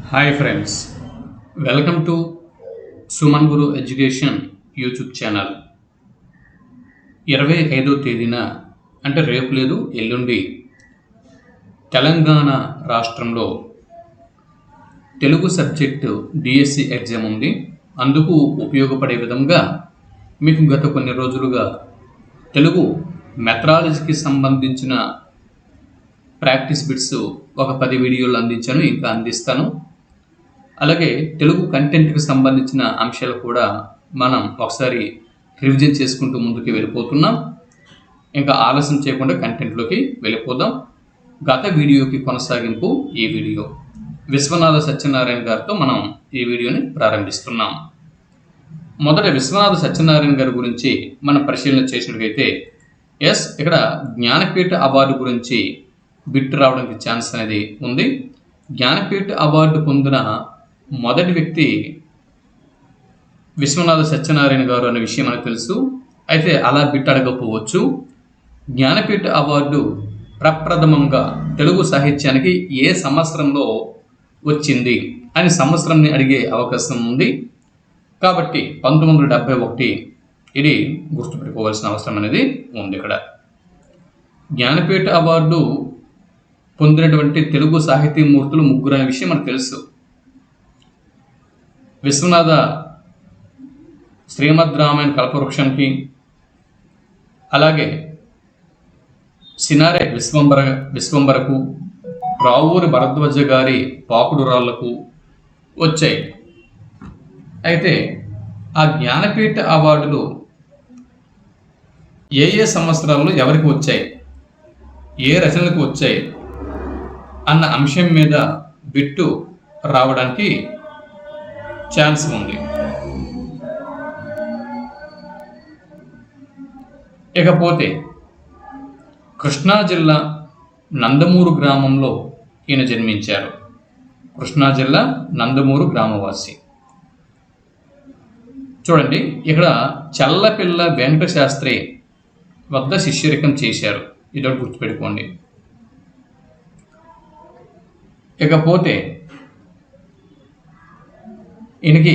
Hi friends, welcome to Suman Guru education YouTube channel. 25వ తేదీన అంటే రేపు లేదు ఎల్లుండి తెలంగాణ రాష్ట్రంలో తెలుగు సబ్జెక్టు డిఎస్సి ఎగ్జామ్ ఉంది. అందుకు ఉపయోగపడే విధంగా మీకు గత కొన్ని రోజులుగా తెలుగు మెథడాలజీకి సంబంధించిన ప్రాక్టీస్ బిట్స్ ఒక 10 వీడియోలు అందించాను, ఇంకా అందిస్తాను. అలాగే తెలుగు కంటెంట్కి సంబంధించిన అంశాలు కూడా మనం ఒకసారి రివిజన్ చేసుకుంటూ ముందుకు వెళ్ళిపోతున్నాం. ఇంకా ఆలస్యం చేయకుండా కంటెంట్లోకి వెళ్ళిపోదాం. గత వీడియోకి కొనసాగింపు ఈ వీడియో. విశ్వనాథ సత్యనారాయణ గారితో మనం ఈ వీడియోని ప్రారంభిస్తున్నాం. మొదట విశ్వనాథ సత్యనారాయణ గారి గురించి మనం పరిశీలన చేసినట్లయితే ఇక్కడ జ్ఞానపీఠ అవార్డు గురించి బిట్ రావడానికి ఛాన్స్ అనేది ఉంది. జ్ఞానపీఠ అవార్డు పొందిన మొదటి వ్యక్తి విశ్వనాథ సత్యనారాయణ గారు అనే విషయం మనకు తెలుసు. అయితే అలా బిట్ అడగకపోవచ్చు. జ్ఞానపీఠ అవార్డు ప్రప్రథమంగా తెలుగు సాహిత్యానికి ఏ సంవత్సరంలో వచ్చింది అని సంవత్సరంని అడిగే అవకాశం ఉంది. కాబట్టి 1971 ఇది గుర్తుపెట్టుకోవాల్సిన అవసరం అనేది ఉంది. ఇక్కడ జ్ఞానపీఠ అవార్డు పొందినటువంటి తెలుగు సాహితీమూర్తులు 3 అనే విషయం మనకు తెలుసు. విశ్వనాథ శ్రీమద్ రామాయణ కల్పవృక్షంకి, అలాగే సినారె విశ్వంబరకు, రావూరి భరద్వాజ గారి పాకుడు రాళ్లకు వచ్చాయి. అయితే ఆ జ్ఞానపీఠ అవార్డులు ఏ సంవత్సరాల్లో ఎవరికి వచ్చాయి, ఏ రచనలకు వచ్చాయి అన్న అంశం మీద బిట్టు రావడానికి ఛాన్స్ ఉంది. ఇకపోతే కృష్ణా జిల్లా నందమూరు గ్రామంలో ఈయన జన్మించారు. కృష్ణా జిల్లా నందమూరు గ్రామవాసి. చూడండి, ఇక్కడ చల్లపిల్ల వెంకట శాస్త్రి వద్ద శిష్యరికం చేశారు. ఇదొకటి గుర్తుపెట్టుకోండి. ఇకపోతే ఈయనకి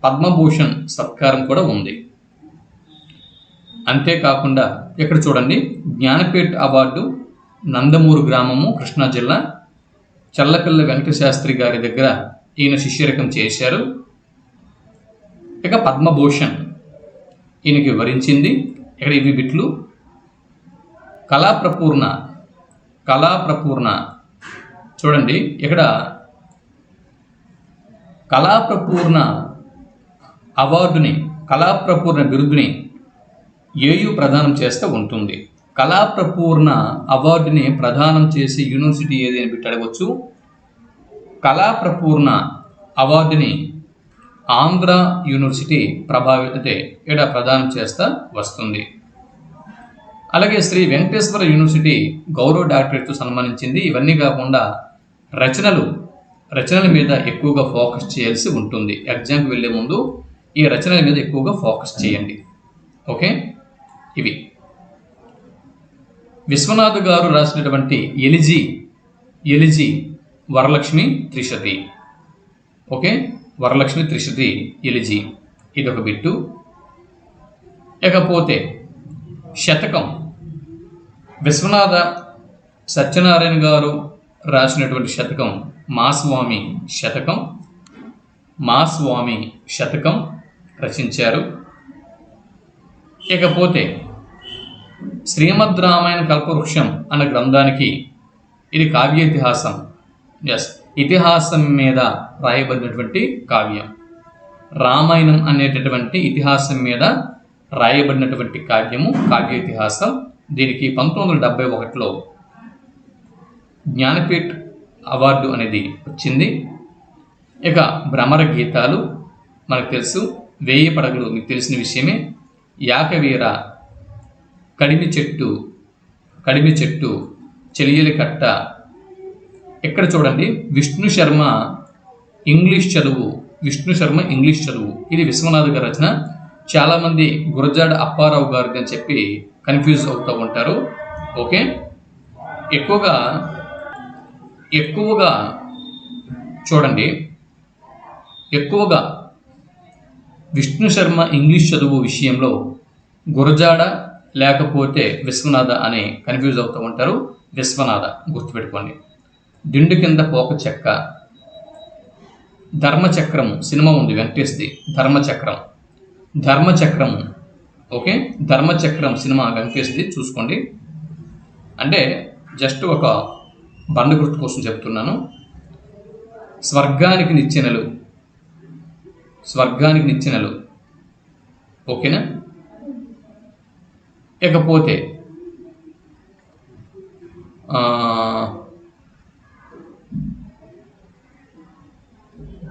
పద్మభూషణ్ సత్కారం కూడా ఉంది. అంతేకాకుండా ఇక్కడ చూడండి, జ్ఞానపీఠ అవార్డు నందమూరు గ్రామము కృష్ణా జిల్లా చల్లపిల్ల వెంకట శాస్త్రి గారి దగ్గర ఈయన శిష్యరికం చేశారు. ఇక పద్మభూషణ్ ఈయనకి వరించింది. ఇక్కడ ఇవి బిట్లు. కళాప్రపూర్ణ చూడండి, ఇక్కడ కళాప్రపూర్ణ బిరుదుని ఏయు ప్రదానం చేస్తూ ఉంటుంది. కళాప్రపూర్ణ అవార్డుని ప్రదానం చేసే యూనివర్సిటీ ఏది అని బిట్ అడగవచ్చు. కళాప్రపూర్ణ అవార్డుని ఆంధ్ర యూనివర్సిటీ ఇక్కడ ప్రదానం చేస్తూ వస్తుంది. అలాగే శ్రీ వెంకటేశ్వర యూనివర్సిటీ గౌరవ డాక్టరేట్తో సన్మానించింది. ఇవన్నీ కాకుండా రచనల మీద ఎక్కువగా ఫోకస్ చేయాల్సి ఉంటుంది. ఎగ్జామ్కి వెళ్ళే ముందు ఈ రచనల మీద ఎక్కువగా ఫోకస్ చేయండి. ఓకే, ఇవి విశ్వనాథ్ గారు రాసినటువంటి elegy Varalakshmi Trishati. Okay, Varalakshmi Trishati elegy, ఇదొక బిట్టు. ఇకపోతే శతకం, విశ్వనాథ సత్యనారాయణ గారు రాసినటువంటి శతకం మాస్వామి శతకం రచించారు. ఇకపోతే శ్రీమద్ రామాయణ కల్పవృక్షం అన్న గ్రంథానికి ఇది కావ్య ఇతిహాసం మీద రాయబడినటువంటి కావ్యం. రామాయణం అనేటటువంటి ఇతిహాసం మీద రాయబడినటువంటి కావ్యము కావ్య ఇతిహాసం. దీనికి 1971లో జ్ఞానపీఠ్ అవార్డు అనేది వచ్చింది. ఇక భ్రమర గీతాలు మనకు తెలుసు. 1000 పడగలు మీకు తెలిసిన విషయమే. యాకవీర, కడిమి చెట్టు, చెలియలి కట్ట. ఇక్కడ చూడండి, విష్ణు శర్మ ఇంగ్లీష్ చదువు. ఇది విశ్వనాథ్ గారి రచన. చాలామంది గురజాడ అప్పారావు గారికి అని చెప్పి కన్ఫ్యూజ్ అవుతూ ఉంటారు. ఓకే, ఎక్కువగా ఎక్కువగా చూడండి, ఎక్కువగా విష్ణు శర్మ ఇంగ్లీష్ చదువు విషయంలో గురజాడ లేకపోతే విశ్వనాథ అని కన్ఫ్యూజ్ అవుతూ ఉంటారు. విశ్వనాథ గుర్తుపెట్టుకోండి. దిండు కింద పోక చెక్క, ధర్మచక్రము సినిమా ఉంది వెంకటేష్ది, ధర్మచక్రము ఓకే, ధర్మచక్రం సినిమా వెంకటేష్ది చూసుకోండి. అంటే జస్ట్ ఒక బండ గుర్తు కోసం చెప్తున్నాను. స్వర్గానికి నిచ్చెనలు ఓకేనా. ఇకపోతే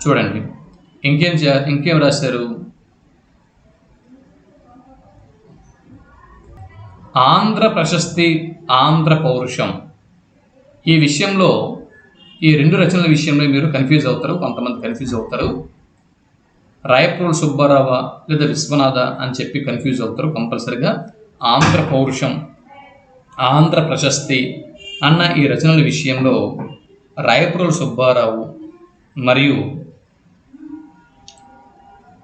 చూడండి ఇంకేం రాశారు. ఆంధ్ర ప్రశస్తి, ఆంధ్ర పౌరుషం. ఈ విషయంలో, ఈ రెండు రచనల విషయంలో మీరు కన్ఫ్యూజ్ అవుతారు, కొంతమంది కన్ఫ్యూజ్ అవుతారు. రాయప్రోలు సుబ్బారావ లేదా విశ్వనాథ అని చెప్పి కన్ఫ్యూజ్ అవుతారు. కంపల్సరిగా ఆంధ్ర పౌరుషం, ఆంధ్ర ప్రశస్తి అన్న ఈ రచనల విషయంలో రాయప్రోలు సుబ్బారావు మరియు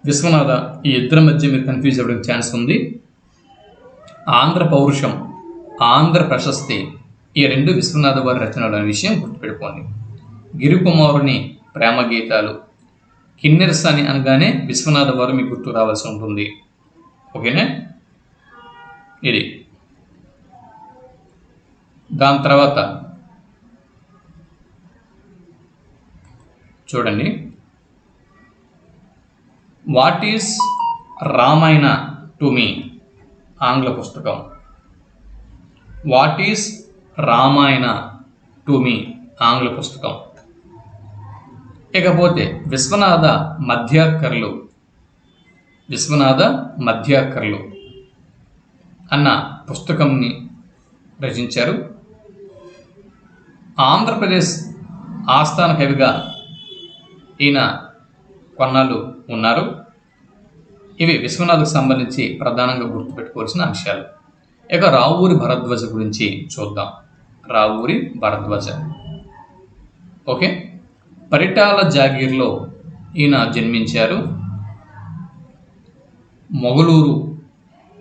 విశ్వనాథ ఈ ఇద్దరి మధ్య మీరు కన్ఫ్యూజ్ అవ్వడానికి ఛాన్స్ ఉంది. ఆంధ్ర పౌరుషం, ఆంధ్ర ప్రశస్తి ఈ రెండు విశ్వనాథ వారి రచనల విషయం గుర్తుపెట్టుకోండి. గిరికుమారుని ప్రేమ గీతాలు, కిన్నెరసాని అనగానే విశ్వనాథ వారు మీకు గుర్తు రావాల్సి ఉంటుంది. ఓకేనా. ఇది దాని తర్వాత చూడండి, what is Ramayana to me, ఆంగ్ల పుస్తకం. What is Ramayana to me, ఆంగ్ల పుస్తకం. ఇకపోతే విశ్వనాథ మధ్యాకర్లు అన్న పుస్తకంని రచించారు. ఆంధ్రప్రదేశ్ ఆస్థాన కవిగా ఈయన కొన్నాళ్ళు ఉన్నారు. ఇవి విశ్వనాథకు సంబంధించి ప్రధానంగా గుర్తుపెట్టుకోవాల్సిన అంశాలు. ఇక రావూరి భరద్వాజ గురించి చూద్దాం. రావూరి భరద్వాజ ఓకే, పరిటాల జాగీర్లో ఈయన జన్మించారు.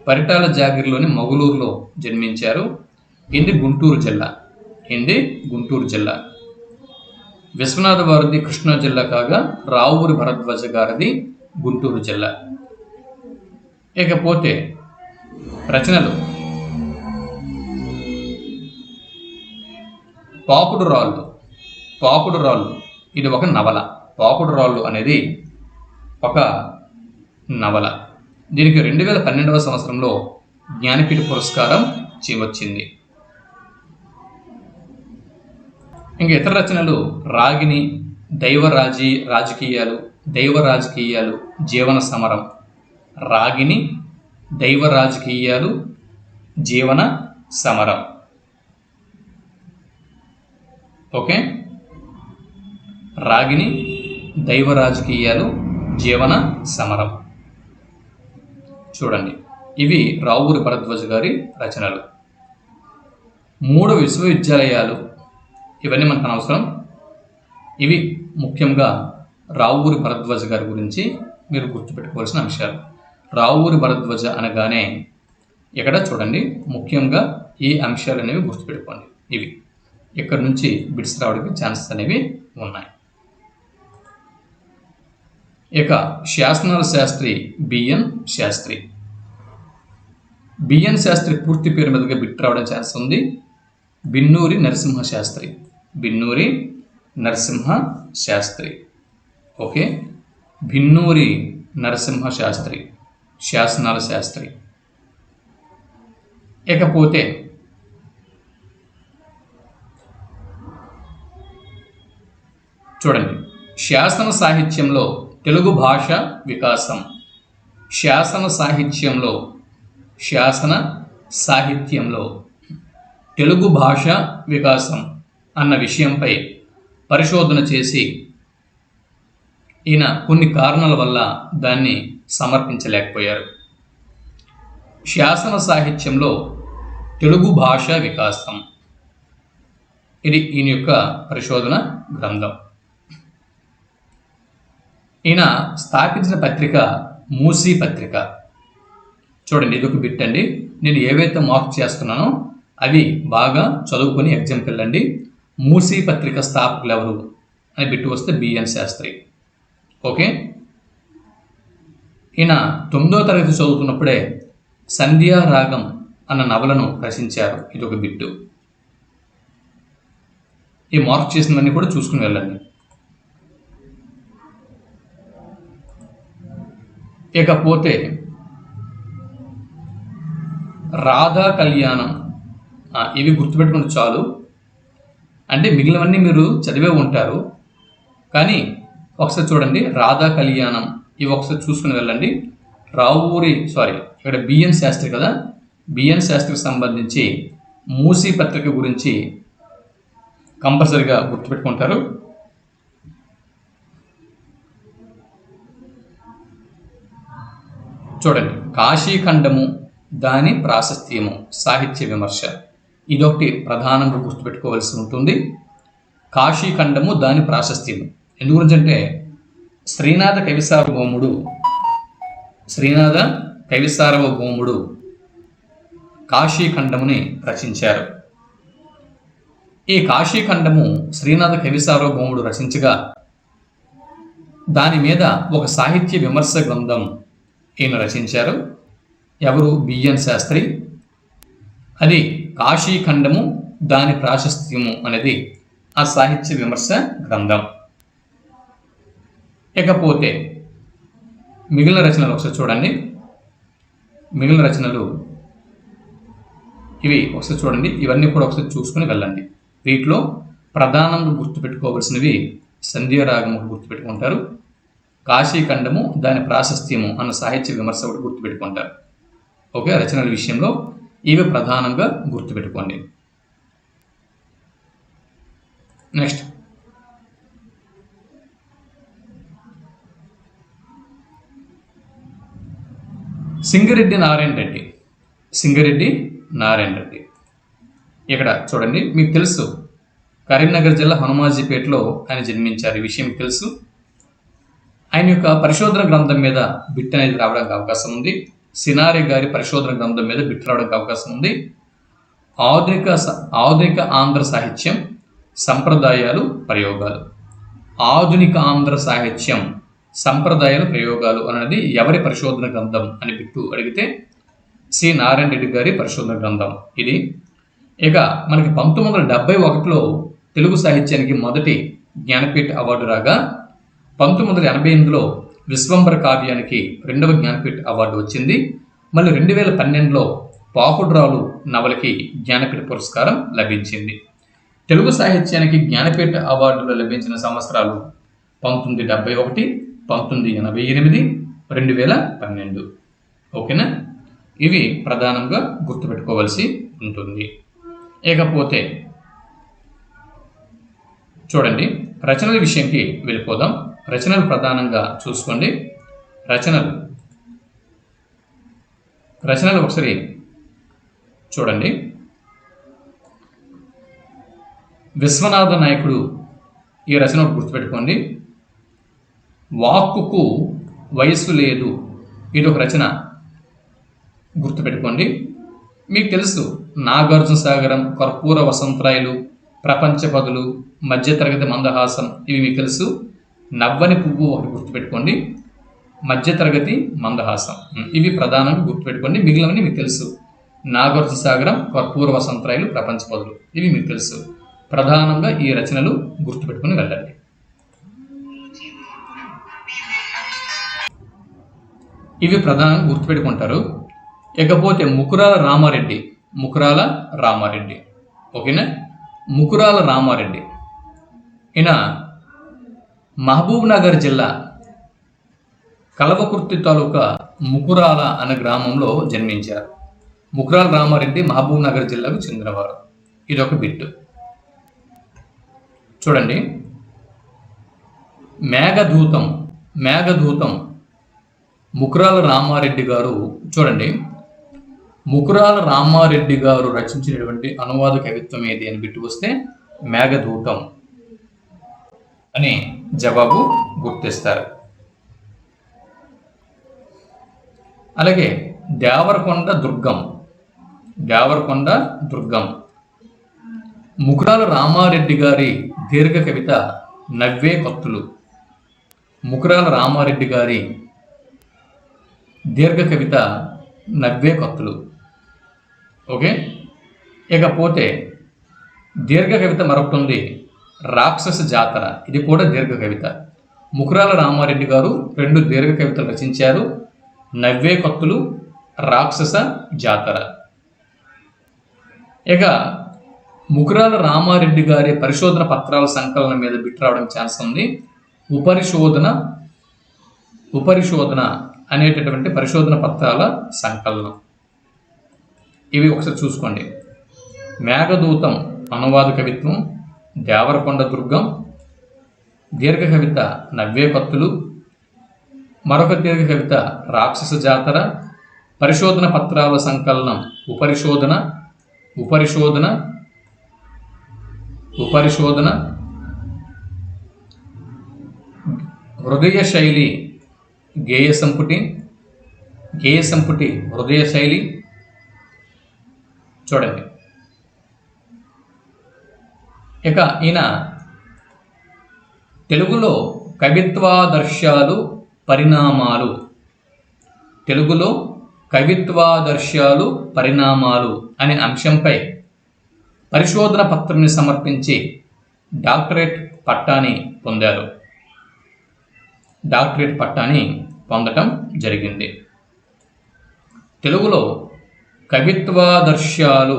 పరిటాల జాగీర్లోని మొగలూరులో జన్మించారు. ఇది గుంటూరు జిల్లా. విశ్వనాథ వారిది కృష్ణా జిల్లా కాగా రావూరి భరద్వాజ గారిది గుంటూరు జిల్లా. ఇకపోతే రచనలు, పాకుడు రాళ్ళు ఇది ఒక నవల. పాకుడు రాళ్ళు అనేది ఒక నవల. దీనికి 2012వ సంవత్సరంలో జ్ఞానపీఠ పురస్కారం వచ్చింది. ఇంకా ఇతర రచనలు రాగిణి, దైవ రాజకీయాలు, జీవన సమరం. రాగిణి, దైవ రాజకీయాలు, జీవన సమరం. ఓకే, రాగిణి, దైవ రాజకీయాలు, జీవన సమరం. చూడండి, ఇవి రావూరి భరద్వాజ గారి రచనలు. 3 విశ్వవిద్యాలయాలు, ఇవన్నీ మనకు అనవసరం. ఇవి ముఖ్యంగా రావూరి భరద్వాజ గారి గురించి మీరు గుర్తుపెట్టుకోవాల్సిన అంశాలు. రావూరి భరద్వాజ అనగానే ఇక్కడ చూడండి, ముఖ్యంగా ఈ అంశాలు అనేవి గుర్తుపెట్టుకోండి. ఇవి ఇక్కడ నుంచి బిట్స్ రావడానికి ఛాన్సెస్ అనేవి ఉన్నాయి. ఇక శాసనాల శాస్త్రి బిఎన్ శాస్త్రి పూర్తి పేరు మీదుగా బిట్ రావడం ఛాన్స్ ఉంది. బిన్నూరి నరసింహ శాస్త్రి ఓకే, బిన్నూరి నరసింహ శాస్త్రి, శాసనాల శాస్త్రి. ఇకపోతే చూడండి, శాసన సాహిత్యంలో తెలుగు భాష వికాసం. శాసన సాహిత్యంలో తెలుగు భాష వికాసం అన్న విషయంపై పరిశోధన చేసి ఈయన కొన్ని కారణాల వల్ల దాన్ని సమర్పించలేకపోయారు. శాసన సాహిత్యంలో తెలుగు భాష వికాసం. ఇది ఈయన యొక్క పరిశోధన గ్రంథం. ఈయన స్థాపించిన పత్రిక మూసీ పత్రిక. చూడండి, ఇది ఒక బిట్ అండి. నేను ఏవైతే మార్క్ చేస్తున్నానో అవి బాగా చదువుకొని ఎగ్జామ్కి వెళ్ళండి. మూసీ పత్రిక స్థాపకులు ఎవరు అని బిట్టు వస్తే బిఎన్ శాస్త్రి. ఓకే, ఈయన 9వ తరగతి చదువుతున్నప్పుడే సంధ్యారాగం అన్న నవలను రచించారు. ఇది ఒక బిట్టు. ఈ మార్క్ చేసినవన్నీ కూడా చూసుకుని వెళ్ళండి. ఇకపోతే రాధా కళ్యాణం, ఇవి గుర్తుపెట్టుకుంటే చాలు. అంటే మిగిలినవన్నీ మీరు చదివే ఉంటారు, కానీ ఒకసారి చూడండి. రాధా కళ్యాణం ఇవి ఒకసారి చూసుకుని వెళ్ళండి. ఇక్కడ బిఎన్ శాస్త్రి కదా, బిఎన్ శాస్త్రికి సంబంధించి మూసీ పత్రిక గురించి కంపల్సరిగా గుర్తుపెట్టుకుంటారు. చూడండి, కాశీఖండము దాని ప్రాశస్త్యము, సాహిత్య విమర్శ, ఇదొకటి ప్రధానంగా గుర్తుపెట్టుకోవాల్సి ఉంటుంది. కాశీఖండము దాని ప్రాశస్త్యము ఎందు గురించి అంటే శ్రీనాథ కవిసార్వభౌముడు కాశీఖండముని రచించారు. ఈ కాశీఖండము శ్రీనాథ కవిసార్వభౌముడు రచించగా దాని మీద ఒక సాహిత్య విమర్శ గ్రంథం ఈయన రచించారు. ఎవరు? బిఎన్ శాస్త్రి. అది కాశీఖండము దాని ప్రాశస్త్యము అనేది ఆ సాహిత్య విమర్శ గ్రంథం. ఇకపోతే మిగిలిన రచనలు ఒకసారి చూడండి. మిగిలిన రచనలు ఇవి ఒకసారి చూడండి. ఇవన్నీ కూడా ఒకసారి చూసుకుని వెళ్ళండి. వీటిలో ప్రధానంగా గుర్తుపెట్టుకోవాల్సినవి సంధ్యారాగము గుర్తుపెట్టుకుంటారు, కాశీఖండము దాని ప్రాశస్త్యము అన్న సాహిత్య విమర్శ ఒకటి గుర్తుపెట్టుకుంటారు. ఓకే, రచనల విషయంలో ఇవి ప్రధానంగా గుర్తుపెట్టుకోండి. నెక్స్ట్, సింగిరెడ్డి నారాయణ రెడ్డి. ఇక్కడ చూడండి, మీకు తెలుసు కరీంనగర్ జిల్లా హనుమాజీపేటలో ఆయన జన్మించారు. ఈ విషయం మీకు తెలుసు. ఆయన యొక్క పరిశోధన గ్రంథం మీద బిట్ అనేది రావడానికి అవకాశం ఉంది. సినారే గారి పరిశోధన గ్రంథం మీద బిట్ రావడానికి అవకాశం ఉంది. ఆధునిక ఆంధ్ర సాహిత్యం, సంప్రదాయాలు, ప్రయోగాలు. ఆధునిక ఆంధ్ర సాహిత్యం, సంప్రదాయాలు, ప్రయోగాలు అనేది ఎవరి పరిశోధన గ్రంథం అని బిట్టు అడిగితే సి నారాయణ రెడ్డి గారి పరిశోధన గ్రంథం ఇది. ఇక మనకి 1971లో తెలుగు సాహిత్యానికి మొదటి జ్ఞానపీఠ అవార్డు రాగా 1988లో విశ్వంబర కావ్యానికి 2వ జ్ఞానపీఠ అవార్డు వచ్చింది. మళ్ళీ 2012లో పాకుడ్రాలు నవలకి జ్ఞానపీఠ పురస్కారం లభించింది. తెలుగు సాహిత్యానికి జ్ఞానపీఠ అవార్డులు లభించిన సంవత్సరాలు 1971, 1988, 2012. ఓకేనా? ఇవి ప్రధానంగా గుర్తుపెట్టుకోవాల్సి ఉంటుంది. ఇకపోతే చూడండి, రచనల విషయంకి వెళ్ళిపోదాం. రచనలు ప్రధానంగా చూసుకోండి. రచనలు ఒకసారి చూడండి. విశ్వనాథ నాయకుడు ఈ రచన గుర్తుపెట్టుకోండి. వాక్కుకు వయస్సు లేదు, ఇది ఒక రచన గుర్తుపెట్టుకోండి. మీకు తెలుసు నాగార్జున సాగరం, కర్పూర వసంతరాయలు, ప్రపంచ పదులు, మధ్యతరగతి మందహాసం, ఇవి మీకు తెలుసు. నవ్వని పువ్వు ఒకటి గుర్తుపెట్టుకోండి. మధ్యతరగతి మందహాసం, ఇవి ప్రధానంగా గుర్తుపెట్టుకోండి. మిగిలినవన్నీ మీకు తెలుసు. నాగార్జున సాగరం, కర్పూర వసంతరాయలు, ప్రపంచ పదులు, ఇవి మీకు తెలుసు. ప్రధానంగా ఈ రచనలు గుర్తుపెట్టుకుని వెళ్ళండి. ఇవి ప్రధానంగా గుర్తుపెట్టుకుంటారు. ఇకపోతే ముకురాల రామారెడ్డి. ఓకేనా? ముకురాల రామారెడ్డి ఈయన మహబూబ్ నగర్ జిల్లా కల్వకుర్తి తాలూకా ముకురాల అనే గ్రామంలో జన్మించారు. ముకురాల రామారెడ్డి మహబూబ్ నగర్ జిల్లాకు చెందినవారు. ఇదొక బిట్టు. చూడండి, మేఘదూతం ముకురాల రామారెడ్డి గారు. చూడండి, ముకురాల రామారెడ్డి గారు రచించినటువంటి అనువాద కవిత్వం ఏది అని బిట్టు వస్తే మేఘదూతం అని జవాబు గుర్తిస్తారు. అలాగే దేవరకొండ దుర్గం ముకురాల రామారెడ్డి గారి దీర్ఘ కవిత నవ్వే కత్తులు. ముకురాల రామారెడ్డి గారి దీర్ఘ కవిత నవ్వే కత్తులు. ఓకే, ఇకపోతే దీర్ఘ కవిత మరొకటి ఉంది, రాక్షస జాతర. ఇది కూడా దీర్ఘ కవిత. ముకురాల రామారెడ్డి గారు 2 దీర్ఘ కవితలు రచించారు, నవ్వే కత్తులు, రాక్షస జాతర. ఇక ముకురాల రామారెడ్డి గారి పరిశోధన పత్రాల సంకలనం మీద బిట్ రావడం ఛాన్స్ ఉంది. ఉపరిశోధన అనేటటువంటి పరిశోధన పత్రాల సంకలనం. ఇవి ఒకసారి చూసుకోండి. మేఘదూతం అనువాద కవిత్వం, దేవరకొండ దుర్గం, దీర్ఘ కవిత నవ్వే కత్తులు, మరొక దీర్ఘ కవిత రాక్షస జాతర, పరిశోధన పత్రాల సంకలనం ఉపరిశోధన, హృదయ శైలి గేయ సంపుటి హృదయ శైలి. చూడండి, ఇక ఈయన తెలుగులో కవిత్వాదర్శాలు పరిణామాలు అనే అంశంపై పరిశోధన పత్రాన్ని సమర్పించి డాక్టరేట్ పట్టాని పొందటం జరిగింది. తెలుగులో కవిత్వాదర్శాలు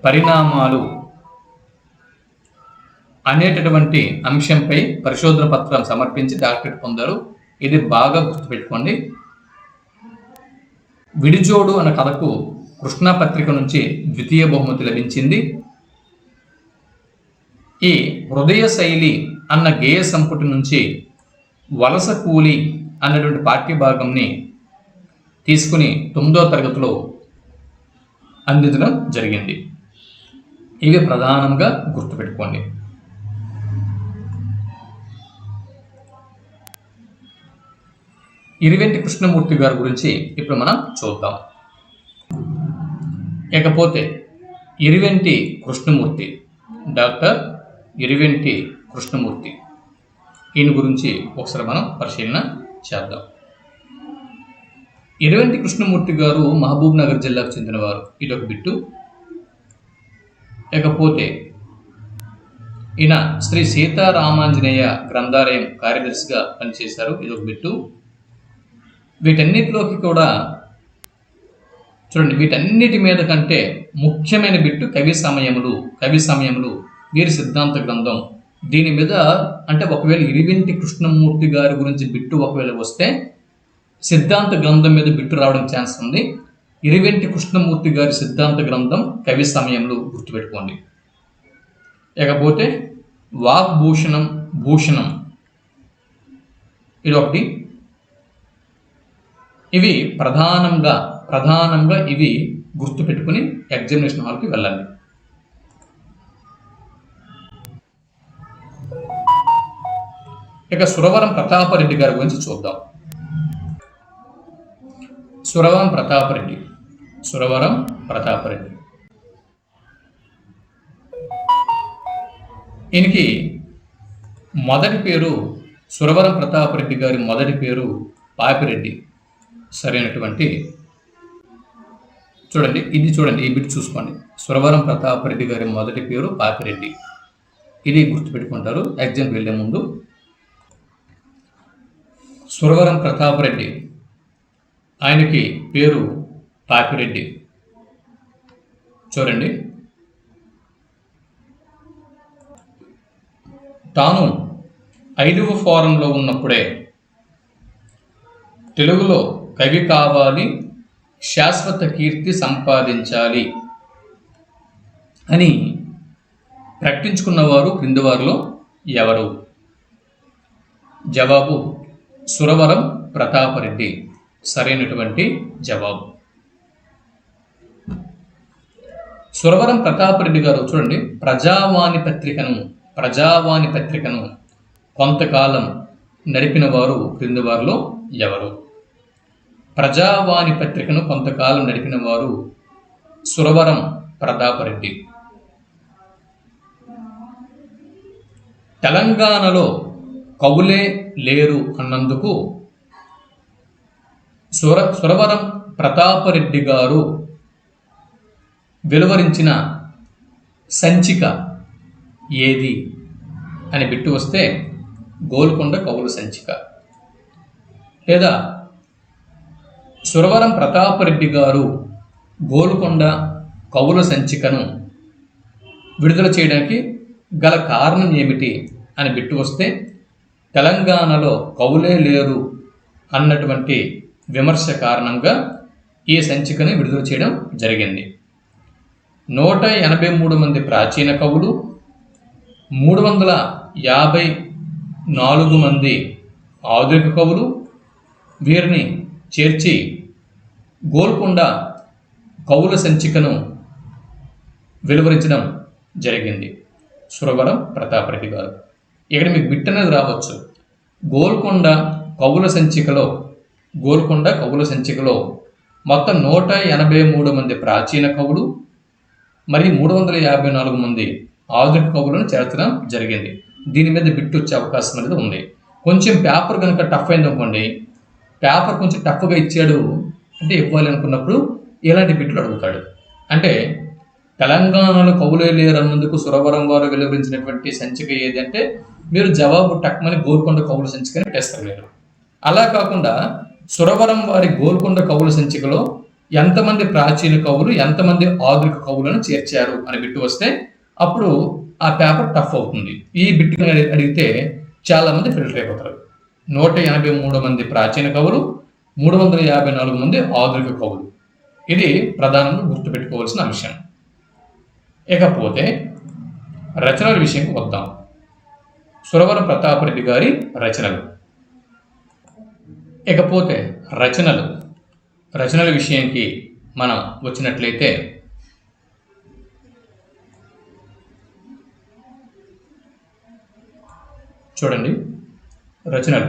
పరిణామాలు అనేటటువంటి అంశంపై పరిశోధన పత్రం సమర్పించి డాక్టరేట్ పొందారు. ఇది బాగా గుర్తుపెట్టుకోండి. విడిజోడు అన్న కథకు కృష్ణా పత్రిక నుంచి ద్వితీయ బహుమతి లభించింది. ఈ హృదయ శైలి అన్న గేయ సంపుటి నుంచి వలస కూలి అన్నటువంటి పాఠ్యభాగంని తీసుకుని 9వ తరగతిలో అందించడం జరిగింది. ఇవి ప్రధానంగా గుర్తుపెట్టుకోండి. ఇరివెంటి కృష్ణమూర్తి గారి గురించి ఇప్పుడు మనం చూద్దాం. ఇకపోతే ఇరివెంటి కృష్ణమూర్తి, డాక్టర్ ఇరివెంటి కృష్ణమూర్తి, ఈయన గురించి ఒకసారి మనం పరిశీలన చేద్దాం. ఇరివెంటి కృష్ణమూర్తి గారు మహబూబ్ నగర్ జిల్లాకు చెందినవారు. ఇదొక బిట్టు. ఇకపోతే ఈయన శ్రీ సీతారామాంజనేయ గ్రంథాలయం కార్యదర్శిగా పనిచేశారు. ఇదొక బిట్టు. వీటన్నిటిలోకి కూడా చూడండి, వీటన్నిటి మీద కంటే ముఖ్యమైన బిట్టు కవి సమయములు వీరి సిద్ధాంత గ్రంథం. దీని మీద అంటే ఒకవేళ ఇరివెంటి కృష్ణమూర్తి గారి గురించి బిట్టు ఒకవేళ వస్తే సిద్ధాంత గ్రంథం మీద బిట్టు రావడం ఛాన్స్ ఉంది. ఇరివెంటి కృష్ణమూర్తి గారి సిద్ధాంత గ్రంథం కవి సమయములు గుర్తుపెట్టుకోండి. ఇకపోతే భూషణం ఇది ఒకటి. ఇవి ప్రధానంగా ఇవి గుర్తుపెట్టుకుని ఎగ్జామినేషన్ హాల్కి వెళ్ళాలి. ఇక సురవరం ప్రతాపరెడ్డి గారి గురించి చూద్దాం. సురవరం ప్రతాపరెడ్డి ఈయనకి మొదటి పేరు సురవరం ప్రతాపరెడ్డి గారి మొదటి పేరు పాపిరెడ్డి. సరైనటువంటి చూడండి, ఈ బిట్ చూసుకోండి. సురవరం ప్రతాపరెడ్డి గారి మొదటి పేరు పాపిరెడ్డి. ఇది గుర్తుపెట్టుకుంటారు ఎగ్జామ్కి వెళ్ళే ముందు. సురవరం ప్రతాపరెడ్డి, ఆయనకి పేరు పాపిరెడ్డి. చూడండి, తాను 5వ ఫారంలో ఉన్నప్పుడే తెలుగులో కవి కావాలి, శాశ్వత కీర్తి సంపాదించాలి అని ప్రకటించుకున్నవారు క్రింది వారిలో ఎవరు? జవాబు సురవరం ప్రతాపరెడ్డి. సరైనటువంటి జవాబు. సురవరం ప్రతాపరెడ్డి గారు చూడండి, ప్రజావాణి పత్రికను కొంతకాలం నడిపిన వారు క్రింది వారిలో ఎవరు? ప్రజావాణి పత్రికను కొంతకాలం నడిపిన వారు సురవరం ప్రతాపరెడ్డి. తెలంగాణలో కవులే లేరు అన్నందుకు సురవరం ప్రతాపరెడ్డి గారు వెలువరించిన సంచిక ఏది అని బిట్టు వస్తే గోల్కొండ కవుల సంచిక. లేదా సురవరం ప్రతాపరెడ్డి గారు గోల్కొండ కవుల సంచికను విడుదల చేయడానికి గల కారణం ఏమిటి అని బిట్టు వస్తే తెలంగాణలో కవులే లేరు అన్నటువంటి విమర్శ కారణంగా ఈ సంచికను విడుదల చేయడం జరిగింది. 183 మంది ప్రాచీన కవులు, 354 మంది ఆధునిక కవులు, వీరిని చేర్చి గోల్కొండ కవుల సంచికను వెలువరించడం జరిగింది సురవరం ప్రతాపరెడ్డి గారు. ఇక్కడ మీకు బిట్ అనేది రావచ్చు. గోల్కొండ కవుల సంచికలో మొత్తం 183 మంది ప్రాచీన కవులు మరియు 354 మంది ఆధునిక కవులను చేర్చడం జరిగింది. దీని మీద బిట్ వచ్చే అవకాశం అనేది ఉంది. కొంచెం పేపర్ కనుక టఫ్ అయింది అనుకోండి, పేపర్ కొంచెం టఫ్గా ఇచ్చాడు అంటే ఇవ్వాలి అనుకున్నప్పుడు ఇలాంటి బిట్లు అడుగుతాడు. అంటే తెలంగాణలో కవులే లేరు అన్నందుకు సురవరం వారు వెలువరించినటువంటి సంచిక ఏది అంటే మీరు జవాబు టక్మని గోల్కొండ కవుల సంచికని పెట్టేస్తారు మీరు. అలా కాకుండా సురవరం వారి గోల్కొండ కవుల సంచికలో ఎంతమంది ప్రాచీన కవులు, ఎంతమంది ఆధునిక కవులను చేర్చారు అని బిట్టు వస్తే అప్పుడు ఆ పేపర్ టఫ్ అవుతుంది. ఈ బిట్టు అడిగితే చాలామంది ఫిల్టర్ అయిపోతారు. 183 మంది ప్రాచీన కవులు, 354 మంది ఆధునిక కవులు. ఇది ప్రధానంగా గుర్తుపెట్టుకోవాల్సిన అంశం. ఇకపోతే రచనల విషయంకి వద్దాం. సురవరం ప్రతాపరెడ్డి గారి రచనలు. ఇకపోతే రచనల విషయానికి మనం వచ్చినట్లయితే చూడండి, రచనలు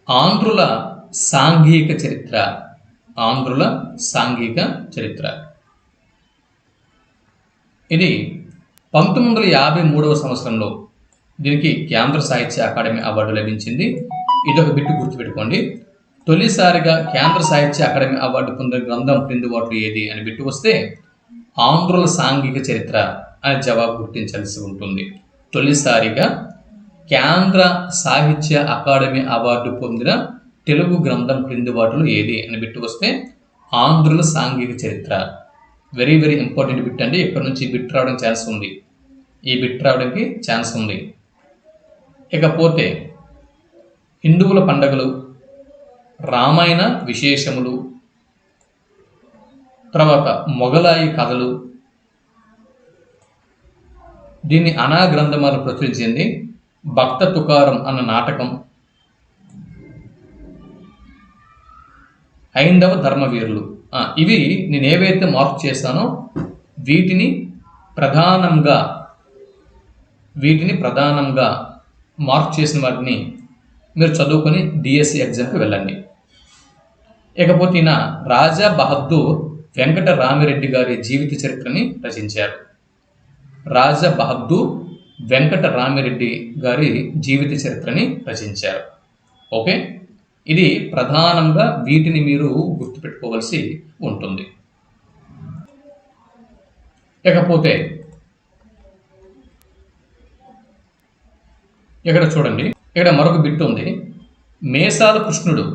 ఆంధ్రుల సాంఘిక చరిత్ర. ఇది 1953 సంవత్సరంలో దీనికి కేంద్ర సాహిత్య అకాడమీ అవార్డు లభించింది. ఇదొక బిట్టు గుర్తుపెట్టుకోండి. తొలిసారిగా కేంద్ర సాహిత్య అకాడమీ అవార్డు పొందిన గ్రంథం క్రింది వాటిలో ఏది అని బిట్టు వస్తే ఆంధ్రుల సాంఘిక చరిత్ర అని జవాబు గుర్తించాల్సి ఉంటుంది. తొలిసారిగా కేంద్ర సాహిత్య అకాడమీ అవార్డు పొందిన తెలుగు గ్రంథం క్రింది వాటిలో ఏది అని బిట్టు వస్తే ఆంధ్రుల సాంఘిక చరిత్ర. వెరీ వెరీ ఇంపార్టెంట్ బిట్ అండి. ఇక్కడ నుంచి బిట్ రావడానికి ఛాన్స్ ఉంది. ఇకపోతే హిందువుల పండగలు, రామాయణ విశేషములు, తర్వాత మొగలాయి కథలు, దీన్ని అనా గ్రంథమాల ప్రచురించింది. భక్త తుకారం అన్న నాటకం, హైందవ ధర్మవీరులు. ఇవి నేను ఏవైతే మార్క్ చేశానో వీటిని ప్రధానంగా మార్క్ చేసిన వాటిని మీరు చదువుకొని డిఎస్సి ఎగ్జామ్కి వెళ్ళండి. ఇకపోతే ఈయన రాజా బహద్దూర్ వెంకట రామిరెడ్డి గారి జీవిత చరిత్రని రచించారు. రాజా బహద్దూర్ వెంకట రామిరెడ్డి గారి జీవిత చరిత్రని రచించారు. ఓకే, ఇది ప్రధానంగా వీటిని మీరు గుర్తుపెట్టుకోవాల్సి ఉంటుంది. ఇకపోతే ఇక్కడ చూడండి, ఇక్కడ మరొక బిట్ ఉంది. మేసాల కృష్ణుడు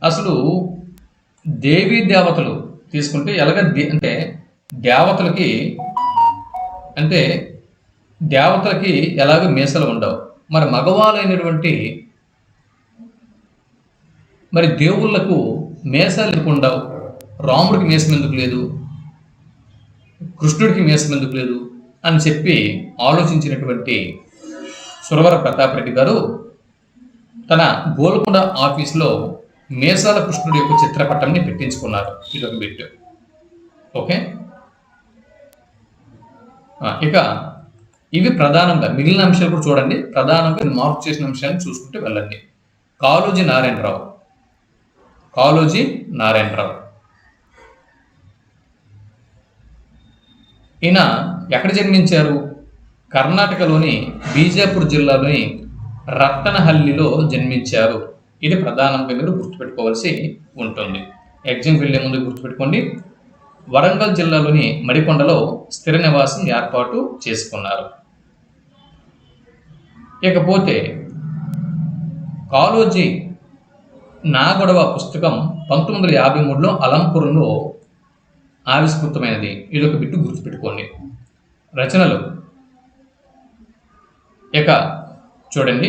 అసలు దేవీ దేవతలు తీసుకుంటే ఎలాగ అంటే దేవతలకి ఎలాగ మీసాలు ఉండవు, మరి మగవాళ్ళైనటువంటి మరి దేవుళ్లకు మీసాలు ఎందుకు ఉండవు? రాముడికి మీసం ఎందుకు లేదు, కృష్ణుడికి మీసం ఎందుకు లేదు అని చెప్పి ఆలోచించినటువంటి సురవర ప్రతాపరెడ్డి గారు తన గోల్కొండ ఆఫీస్లో మేసాల కృష్ణుడి యొక్క చిత్రపటాన్ని పెట్టించుకున్నారు. ఇదొక బిట్. ఓకే. ఇక ఇవి ప్రధానంగా మిగిలిన అంశాలు కూడా చూడండి. ప్రధానంగా మార్క్ చేసిన అంశాలను చూసుకుంటూ వెళ్ళండి. కాళోజీ నారాయణరావు. కాళోజీ నారాయణరావు ఈయన ఎక్కడ జన్మించారు? కర్ణాటకలోని బీజాపూర్ జిల్లాలోని రత్తనహల్లిలో జన్మించారు. ఇది ప్రధానంగా మీరు గుర్తుపెట్టుకోవాల్సి ఉంటుంది. ఎగ్జామ్కి వెళ్ళే ముందు గుర్తుపెట్టుకోండి. వరంగల్ జిల్లాలోని మడికొండలో స్థిర నివాసం ఏర్పాటు చేసుకున్నారు. ఇకపోతే కాళోజీ నాగొడవ పుస్తకం 1953లో అలంపూర్లో ఆవిష్కృతమైనది. ఇది ఒక బిట్టు గుర్తుపెట్టుకోండి. రచనలు ఇక చూడండి,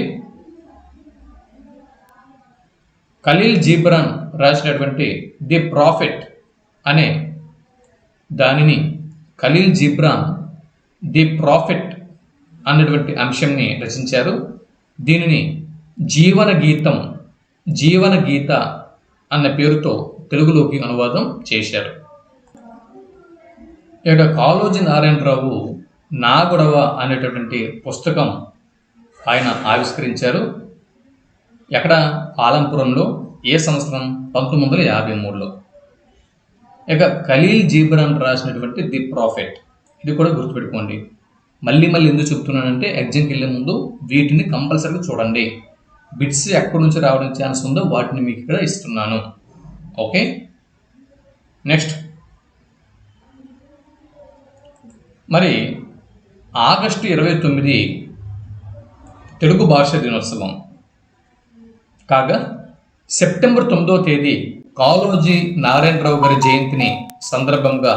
ఖలీల్ జిబ్రాన్ రాసినటువంటి ది ప్రాఫిట్ అనే దానిని ఖలీల్ జిబ్రాన్ ది ప్రాఫిట్ అన్నటువంటి అంశంని రచించారు. దీనిని జీవన గీత అన్న పేరుతో తెలుగులోకి అనువాదం చేశారు. ఇక కాళోజీ నారాయణరావు నాగొడవ అనేటటువంటి పుస్తకం ఆయన ఆవిష్కరించారు. ఎక్కడ? ఆలంపురంలో. ఏ సంవత్సరం? 1953లో. ఇక ఖలీల్ జిబ్రాన్ రాసినటువంటి ది ప్రాఫిట్, ఇది కూడా గుర్తుపెట్టుకోండి. మళ్ళీ ఎందుకు చెప్తున్నానంటే ఎగ్జామ్కి వెళ్ళే ముందు వీటిని కంపల్సరీగా చూడండి. బిట్స్ ఎక్కడి నుంచి రావడం ఛాన్స్ ఉందో వాటిని మీకు ఇక్కడ ఇస్తున్నాను. ఓకే. నెక్స్ట్, మరి ఆగస్టు 29 తెలుగు భాషా దినోత్సవం కాగా సెప్టెంబర్ 9వ తేదీ కాళోజీ నారాయణరావు గారి జయంతిని సందర్భంగా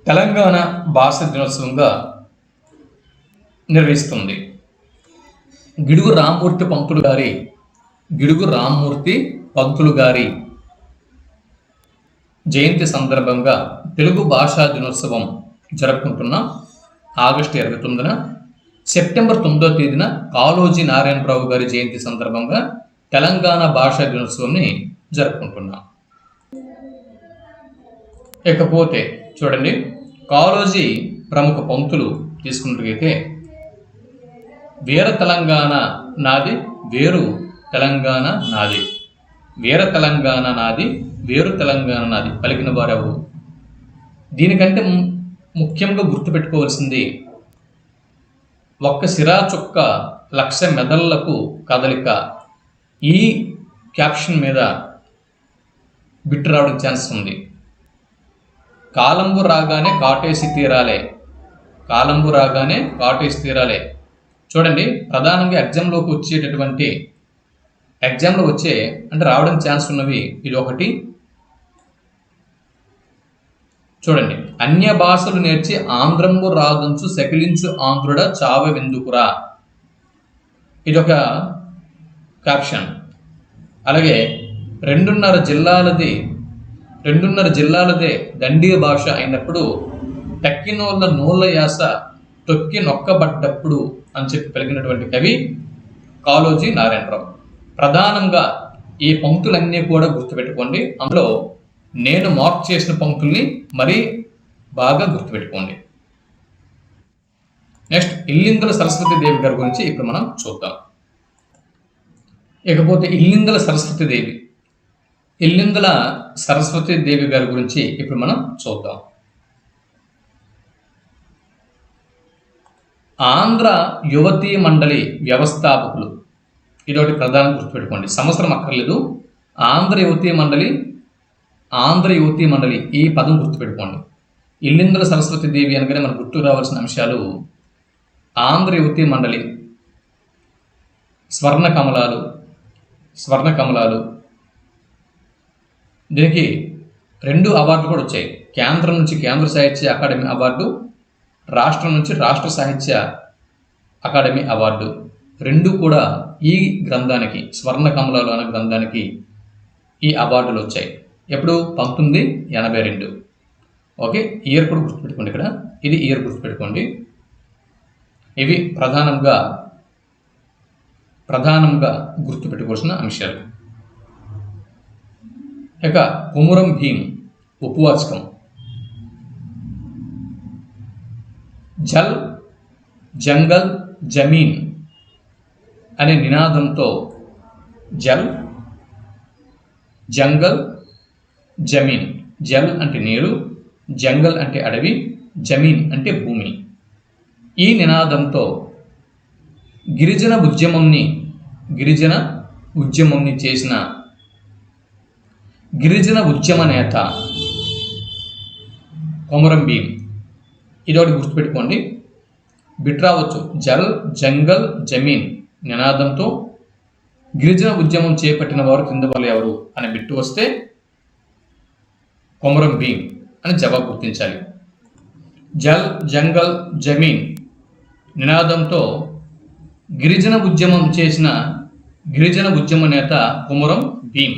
తెలంగాణ భాషా దినోత్సవంగా నిర్వహిస్తుంది. గిడుగు రామ్మూర్తి పంతులు గారి జయంతి సందర్భంగా తెలుగు భాషా దినోత్సవం జరుపుకుంటున్నాం. ఆగస్టు 29న. సెప్టెంబర్ 9వ తేదీన కాళోజీ నారాయణరావు గారి జయంతి సందర్భంగా తెలంగాణ భాషా దినోత్సవాన్ని జరుపుకుంటున్నాం. ఇకపోతే చూడండి, కాళోజీ ప్రముఖ పంక్తులు తీసుకున్నట్లయితే వీర తెలంగాణ నాది వేరు తెలంగాణ నాది, వీర తెలంగాణ నాది వేరు తెలంగాణ నాది పలికిన వారెవరు? దీనికంటే ముఖ్యంగా గుర్తుపెట్టుకోవాల్సింది ఒక్క సిరా చుక్క 1,00,000 మెదళ్లకు కదలిక. ఈ క్యాప్షన్ మీద బిట్టు రావడం ఛాన్స్ ఉంది. కాలంబు రాగానే కాటేసి తీరాలే, కాలంబు రాగానే కాటేసి తీరాలే. చూడండి, ప్రధానంగా ఎగ్జామ్లో వచ్చే అంటే రావడం ఛాన్స్ ఉన్నవి ఇది ఒకటి. చూడండి, అన్య భాషలు నేర్చి ఆంధ్రంబు రాదంచు సకిలించు ఆంధ్రుడ చావ వెందుకురా, ఇదొక క్యాప్షన్. అలాగే 2.5 జిల్లాలదే దండి భాష అయినప్పుడు తక్కినోళ్ళ నోళ్ళ యాస తొక్కి నొక్కబడ్డప్పుడు అని చెప్పి పలికినటువంటి కవి కాళోజీ నారాయణరావు. ప్రధానంగా ఈ పంక్తులన్నీ కూడా గుర్తుపెట్టుకోండి. అందులో నేను మార్క్ చేసిన పంక్తుల్ని మరీ బాగా గుర్తుపెట్టుకోండి. నెక్స్ట్, ఇల్లిందుల సరస్వతి దేవి గారి గురించి ఇప్పుడు మనం చూద్దాం. ఇకపోతే ఇల్లిందుల సరస్వతి దేవి గారి గురించి ఇప్పుడు మనం చూద్దాం. ఆంధ్ర యువతీ మండలి వ్యవస్థాపకులు, ఇదొకటి ప్రధాన గుర్తుపెట్టుకోండి. సంవత్సరం అక్కర్లేదు. ఆంధ్ర యువతీ మండలి ఈ పదం గుర్తుపెట్టుకోండి. ఇల్లిందుల సరస్వతి దేవి అనగానే మనకు గుర్తు రావాల్సిన అంశాలు ఆంధ్ర యువతీ మండలి, స్వర్ణ కమలాలు. దీనికి 2 అవార్డులు కూడా వచ్చాయి. కేంద్రం నుంచి కేంద్ర సాహిత్య అకాడమీ అవార్డు, రాష్ట్రం నుంచి రాష్ట్ర సాహిత్య అకాడమీ అవార్డు. 2 కూడా ఈ గ్రంథానికి, స్వర్ణ కమలాలు అనే గ్రంథానికి ఈ అవార్డులు వచ్చాయి. ఎప్పుడు? 1982. ఓకే, ఇయర్ కూడా గుర్తుపెట్టుకోండి. ఇక్కడ ఇది ఇయర్ గుర్తుపెట్టుకోండి. ఇవి ప్రధానంగా గుర్తుపెట్టుకోవాల్సిన అంశాలు. ఇక కొమురం భీం ఉపవాచకం. జల్, జంగల్, జమీన్ అనే నినాదంతో జల్, జంగల్, జమీన్, జల్ అంటే నీరు, జంగల్ అంటే అడవి, జమీన్ అంటే భూమి, ఈ నినాదంతో గిరిజన ఉద్యమంని చేసిన గిరిజన ఉద్యమ నేత కొమరం భీం. ఇదొకటి గుర్తుపెట్టుకోండి, బిట్ రావచ్చు. జల్, జంగల్, జమీన్ నినాదంతో గిరిజన ఉద్యమం చేపట్టిన వారు కింద వాళ్ళు ఎవరు అనే బిట్టు వస్తే కొమరం భీం అని జవాబు గుర్తించాలి. జల్, జంగల్, జమీన్ నినాదంతో గిరిజన ఉద్యమం చేసిన గిరిజన ఉద్యమ నేత కొమరం భీం.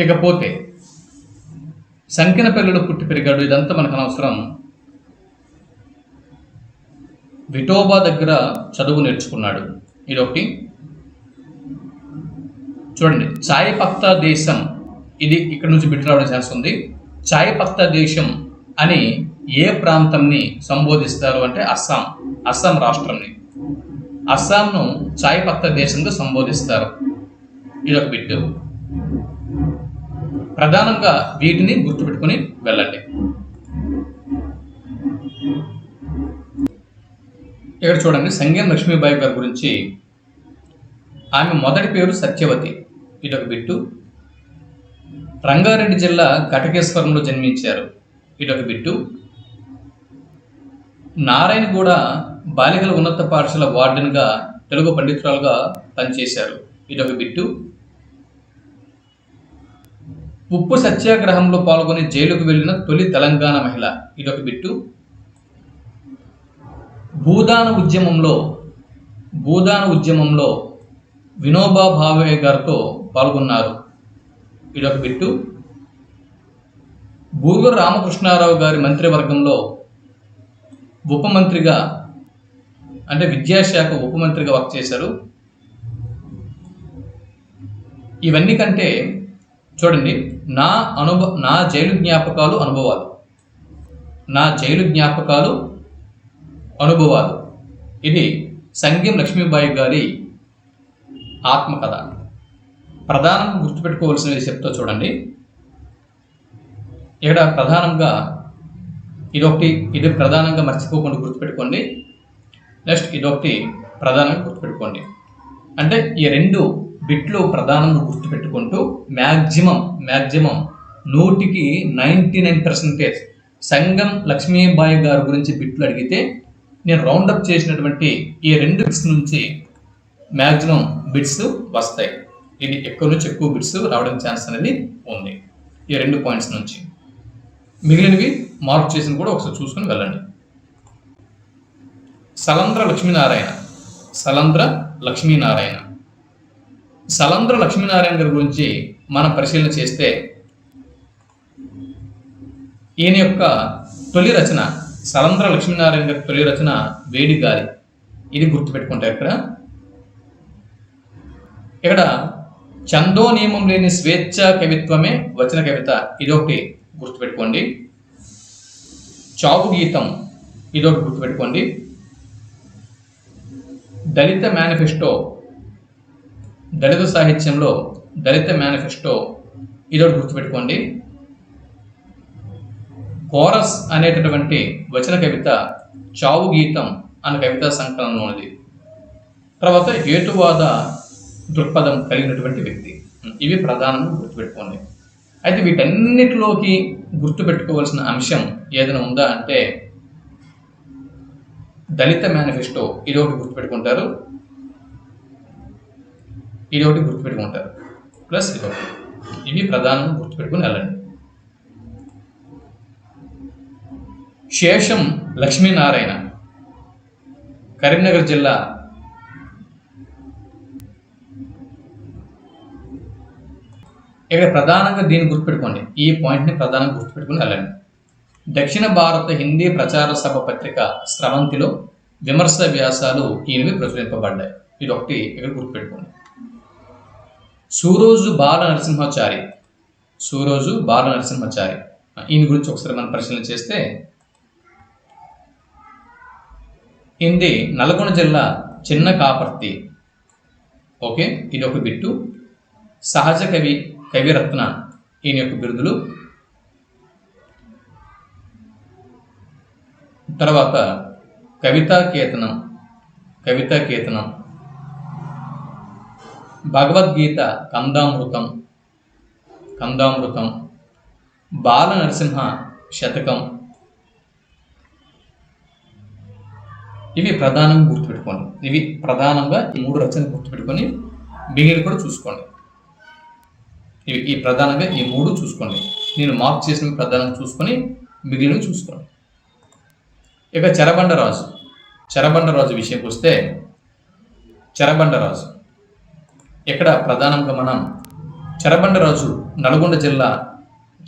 ఇకపోతే సంకెనపల్లిలో పుట్టి పెరిగాడు, ఇదంతా మనకు అనవసరం. విఠోబా దగ్గర చదువు నేర్చుకున్నాడు, ఇదొకటి. చూడండి, చాయ్ పత్తా దేశం, ఇది ఇక్కడ నుంచి బిట్ రావడం చేస్తుంది. చాయ్ పత్తా దేశం అని ఏ ప్రాంతంని సంబోధిస్తారు అంటే అస్సాం రాష్ట్రంని. అస్సాంను చాయ్ పత్తా దేశంగా సంబోధిస్తారు, ఇదొక బిట్. ప్రధానంగా వీటిని గుర్తుపెట్టుకుని వెళ్ళండి. ఇక్కడ చూడండి, సంగెం లక్ష్మీబాయి గారి గురించి. ఆమె మొదటి పేరు సత్యవతి, ఇదొక బిట్టు. రంగారెడ్డి జిల్లా ఘటకేశ్వరంలో జన్మించారు, ఇదొక బిట్టు. నారాయణగూడ బాలికల ఉన్నత పాఠశాల వార్డెన్గా తెలుగు పండితురాలుగా పనిచేశారు, ఇదొక బిట్టు. ఉప్పు సత్యాగ్రహంలో పాల్గొని జైలుకు వెళ్ళిన తొలి తెలంగాణ మహిళ, ఇదొక బిట్టు. భూదాన ఉద్యమంలో వినోబా భావే గారితో పాల్గొన్నారు, ఇదొక బిట్టు. బూర్గుల రామకృష్ణారావు గారి మంత్రివర్గంలో ఉపమంత్రిగా అంటే విద్యాశాఖ ఉపమంత్రిగా వర్క్ చేశారు. ఇవన్నీ కంటే చూడండి, నా జైలు జ్ఞాపకాలు అనుభవాలు, ఇది సంగెం లక్ష్మీబాయి గారి ఆత్మకథ. ప్రధానంగా గుర్తుపెట్టుకోవాల్సినవి చెప్తా చూడండి. ఇక్కడ ప్రధానంగా ఇది ప్రధానంగా మర్చిపోకుండా గుర్తుపెట్టుకోండి. నెక్స్ట్ ఇదొకటి ప్రధానంగా గుర్తుపెట్టుకోండి. అంటే ఈ రెండు బిట్లు ప్రధానంగా గుర్తుపెట్టుకుంటూ మ్యాక్సిమం 99% సంగం లక్ష్మీబాయి గారి గురించి బిట్లు అడిగితే నేను రౌండప్ చేసినటువంటి ఈ రెండు బిట్స్ నుంచి మ్యాక్సిమం బిట్స్ వస్తాయి. ఇది ఎక్కువ నుంచి ఎక్కువ బిట్స్ రావడం ఛాన్స్ అనేది ఉంది ఈ 2 పాయింట్స్ నుంచి. మిగిలినవి మార్క్ చేసిన కూడా ఒకసారి చూసుకుని వెళ్ళండి. సలంద్ర లక్ష్మీనారాయణ గారి గురించి మనం పరిశీలన చేస్తే ఈయన యొక్క తొలి రచన, సలంద్ర లక్ష్మీనారాయణ గారి తొలి రచన వేడి గాలి, ఇది గుర్తుపెట్టుకుంటారు. ఇక్కడ చందో నియమం లేని స్వేచ్ఛ కవిత్వమే వచన కవిత, ఇదొకటి గుర్తుపెట్టుకోండి. చావు గీతం, ఇదొకటి గుర్తుపెట్టుకోండి. దళిత సాహిత్యంలో దళిత మేనిఫెస్టో, ఇదొకటి గుర్తుపెట్టుకోండి. కోరస్ అనేటటువంటి వచన కవిత చావు గీతం అనే కవితా సంకలనంలో ఉన్నది. తర్వాత హేతువాద దృక్పథం కలిగినటువంటి వ్యక్తి. ఇవి ప్రధానంగా గుర్తుపెట్టుకోండి. అయితే వీటన్నిటిలోకి గుర్తుపెట్టుకోవాల్సిన అంశం ఏదైనా ఉందా అంటే దళిత మేనిఫెస్టో, ఇదొకటి గుర్తుపెట్టుకుంటారు. ప్లస్ ఇదొకటి, ఇవి ప్రధానంగా గుర్తుపెట్టుకుని వెళ్ళండి. శేషం లక్ష్మీనారాయణ, కరీంనగర్ జిల్లా. ఇక్కడ ప్రధానంగా దీన్ని గుర్తుపెట్టుకోండి, ఈ పాయింట్ని ప్రధానంగా గుర్తుపెట్టుకుని వెళ్ళండి. దక్షిణ భారత హిందీ ప్రచార సభ పత్రిక స్రవంతిలో విమర్శ వ్యాసాలు ఈయనవి ప్రచురింపబడ్డాయి, ఇదొకటి ఇక్కడ గుర్తుపెట్టుకోండి. సూరోజు బాల నరసింహాచారి, సూరోజు బాల నరసింహచారి. ఈయన గురించి ఒకసారి మనం పరిశీలన చేస్తే, ఇది నల్గొండ జిల్లా చిన్న కాపర్తి. ఓకే, ఇది ఒక బిట్టు. సహజ కవి, కవిరత్న ఈయన యొక్క బిరుదులు. తర్వాత కవితాకేతనం, కవితాకేతనం. భగవద్గీత కందామృతం, కందామృతం. బాల నరసింహ శతకం. ఇవి ప్రధానంగా గుర్తుపెట్టుకోండి. ఇవి ప్రధానంగా ఈ 3 రచనలు గుర్తుపెట్టుకొని మిగిలిన కూడా చూసుకోండి. ఈ ప్రధానంగా ఈ 3 చూసుకోండి. నేను మార్క్ చేసిన ప్రధానంగా చూసుకొని మిగిలినవి చూసుకోండి. ఇక చెరబండరాజు, చెరబండరాజు విషయంకి వస్తే, చెరబండరాజు ఇక్కడ ప్రధానంగా మనం చెరబండరాజు నల్గొండ జిల్లా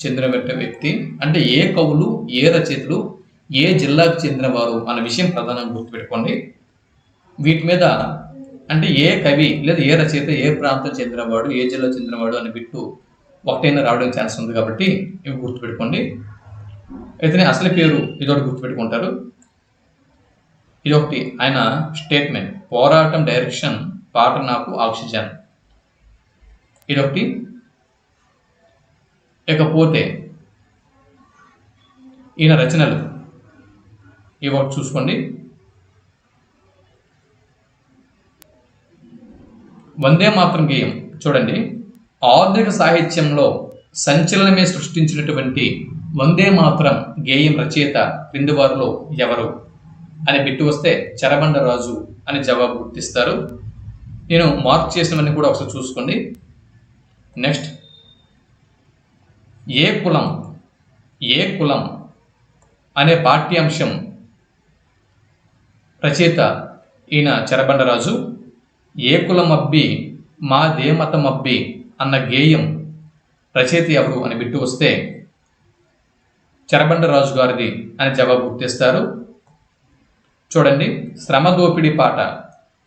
చెందిన వ్యక్తి. అంటే ఏ కవులు, ఏ రచయితలు, ఏ జిల్లాకు చెందినవారు అన్న విషయం ప్రధానంగా గుర్తుపెట్టుకోండి. వీటి మీద అంటే ఏ కవి లేదా ఏ రచయిత ఏ ప్రాంతం చెందినవాడు, ఏ జిల్లా చెందినవాడు అనే బిట్టు ఒకటైనా రావడానికి ఛాన్స్ ఉంది కాబట్టి ఇవి గుర్తుపెట్టుకోండి. అయితే అసలు పేరు ఇదొకటి గుర్తుపెట్టుకుంటారు. ఇదొకటి ఆయన స్టేట్మెంట్, పోరాటం డైరెక్షన్, పాట నాకు ఆక్సిజన్. ఇదొకటి. ఇకపోతే ఈయన రచనలు ఇవి ఒకటి చూసుకోండి. వందే మాతరం గేయం చూడండి. ఆధునిక సాహిత్యంలో సంచలనమే సృష్టించినటువంటి వందే మాతరం గేయం రచయిత క్రింది వారిలో ఎవరు అనే బిట్టు వస్తే చెరబండరాజు అని జవాబు గుర్తిస్తారు. నేను మార్క్ చేసినవన్నీ కూడా ఒకసారి చూసుకోండి. నెక్స్ట్, ఏ కులం, ఏ కులం అనే పాఠ్యాంశం రచయిత ఈయన చెరబండరాజు. ఏ కులం అబ్బి మా దేమతం అబ్బి అన్న గేయం రచయిత ఎవరు అని బిట్టు వస్తే చెరబండరాజు గారిది అని జవాబు గుర్తిస్తారు. చూడండి, శ్రమ దోపిడి పాట.